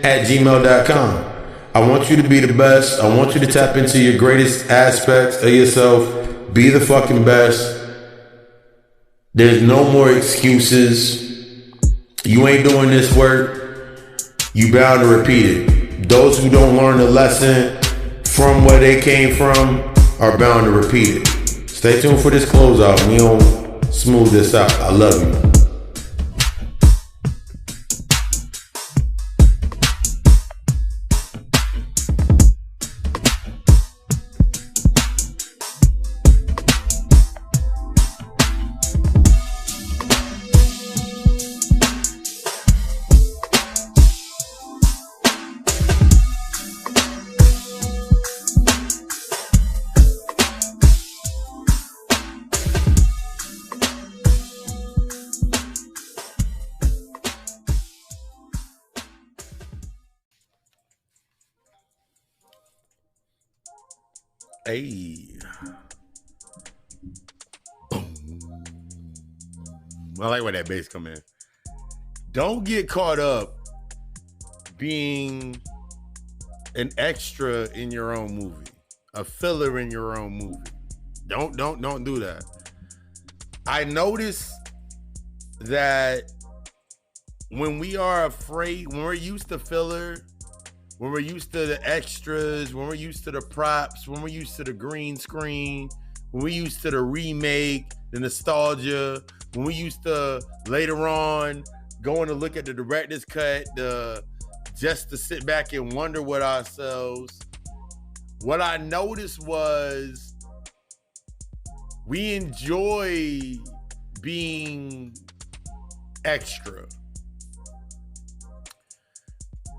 at gmail.com. I want you to be the best. I want you to tap into your greatest aspects of yourself. Be the fucking best. There's no more excuses. You ain't doing this work, you bound to repeat it. Those who don't learn the lesson from where they came from are bound to repeat it. Stay tuned for this closeout. We don't smooth this out. I love you. Hey. I like where that bass come in. Don't get caught up being an extra in your own movie, a filler in your own movie. Don't do that. I notice that when we are afraid, when we're used to filler, when we're used to the extras, when we're used to the props, when we're used to the green screen, when we're used to the remake, the nostalgia, when we used to later on going to look at the director's cut, just to sit back and wonder with ourselves, what I noticed was we enjoy being extra.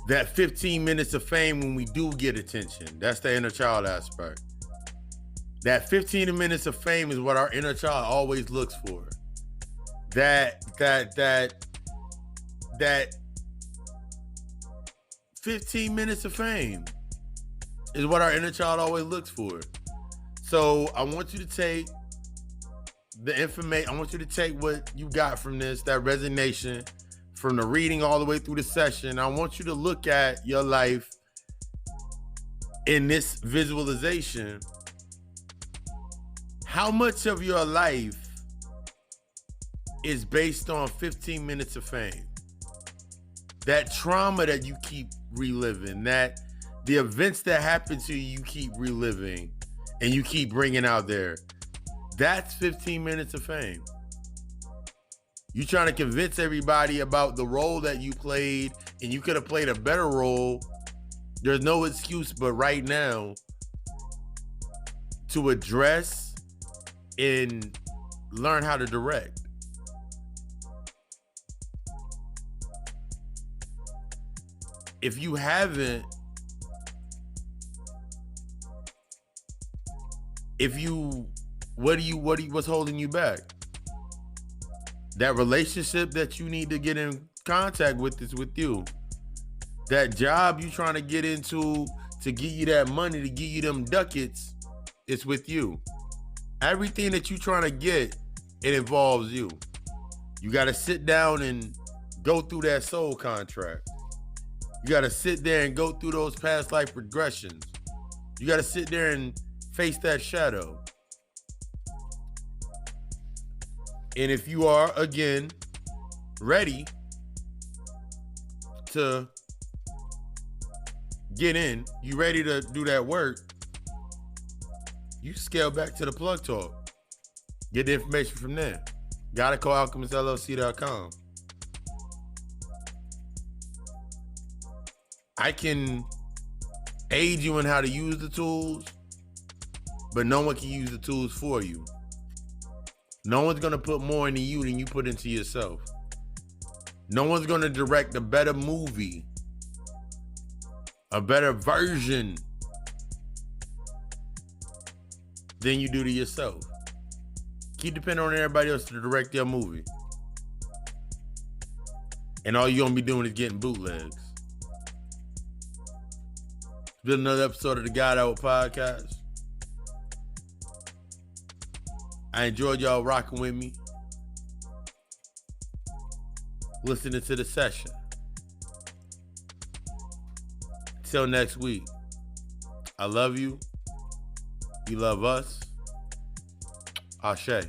That 15 minutes of fame when we do get attention. That's the inner child aspect. That 15 minutes of fame is what our inner child always looks for. That that 15 minutes of fame is what our inner child always looks for. So I want you to take the information. I want you to take what you got from this, that resignation, from the reading all the way through the session. I want you to look at your life in this visualization. How much of your life is based on 15 minutes of fame? That trauma that you keep reliving, that the events that happen to you keep reliving and you keep bringing out there, that's 15 minutes of fame. You trying to convince everybody about the role that you played and you could have played a better role. There's no excuse but right now to address and learn how to direct. If you haven't, what's holding you back? That relationship that you need to get in contact with is with you. That job you trying to get into to get you that money, to get you them ducats, it's with you. Everything that you trying to get, it involves you. You got to sit down and go through that soul contract. You got to sit there and go through those past life regressions. You got to sit there and face that shadow. And if you are, again, ready to get in, you ready to do that work, you scale back to the Plug Talk. Get the information from there. Gotta call alchemistllc.com. I can aid you in how to use the tools, but no one can use the tools for you. No one's going to put more into you than you put into yourself. No one's going to direct a better movie, a better version than you do to yourself. Keep depending on everybody else to direct your movie. And all you're going to be doing is getting bootlegs. It's been another episode of the God Hour Podcast. I enjoyed y'all rocking with me, listening to the session. Till next week, I love you. You love us. Ashe.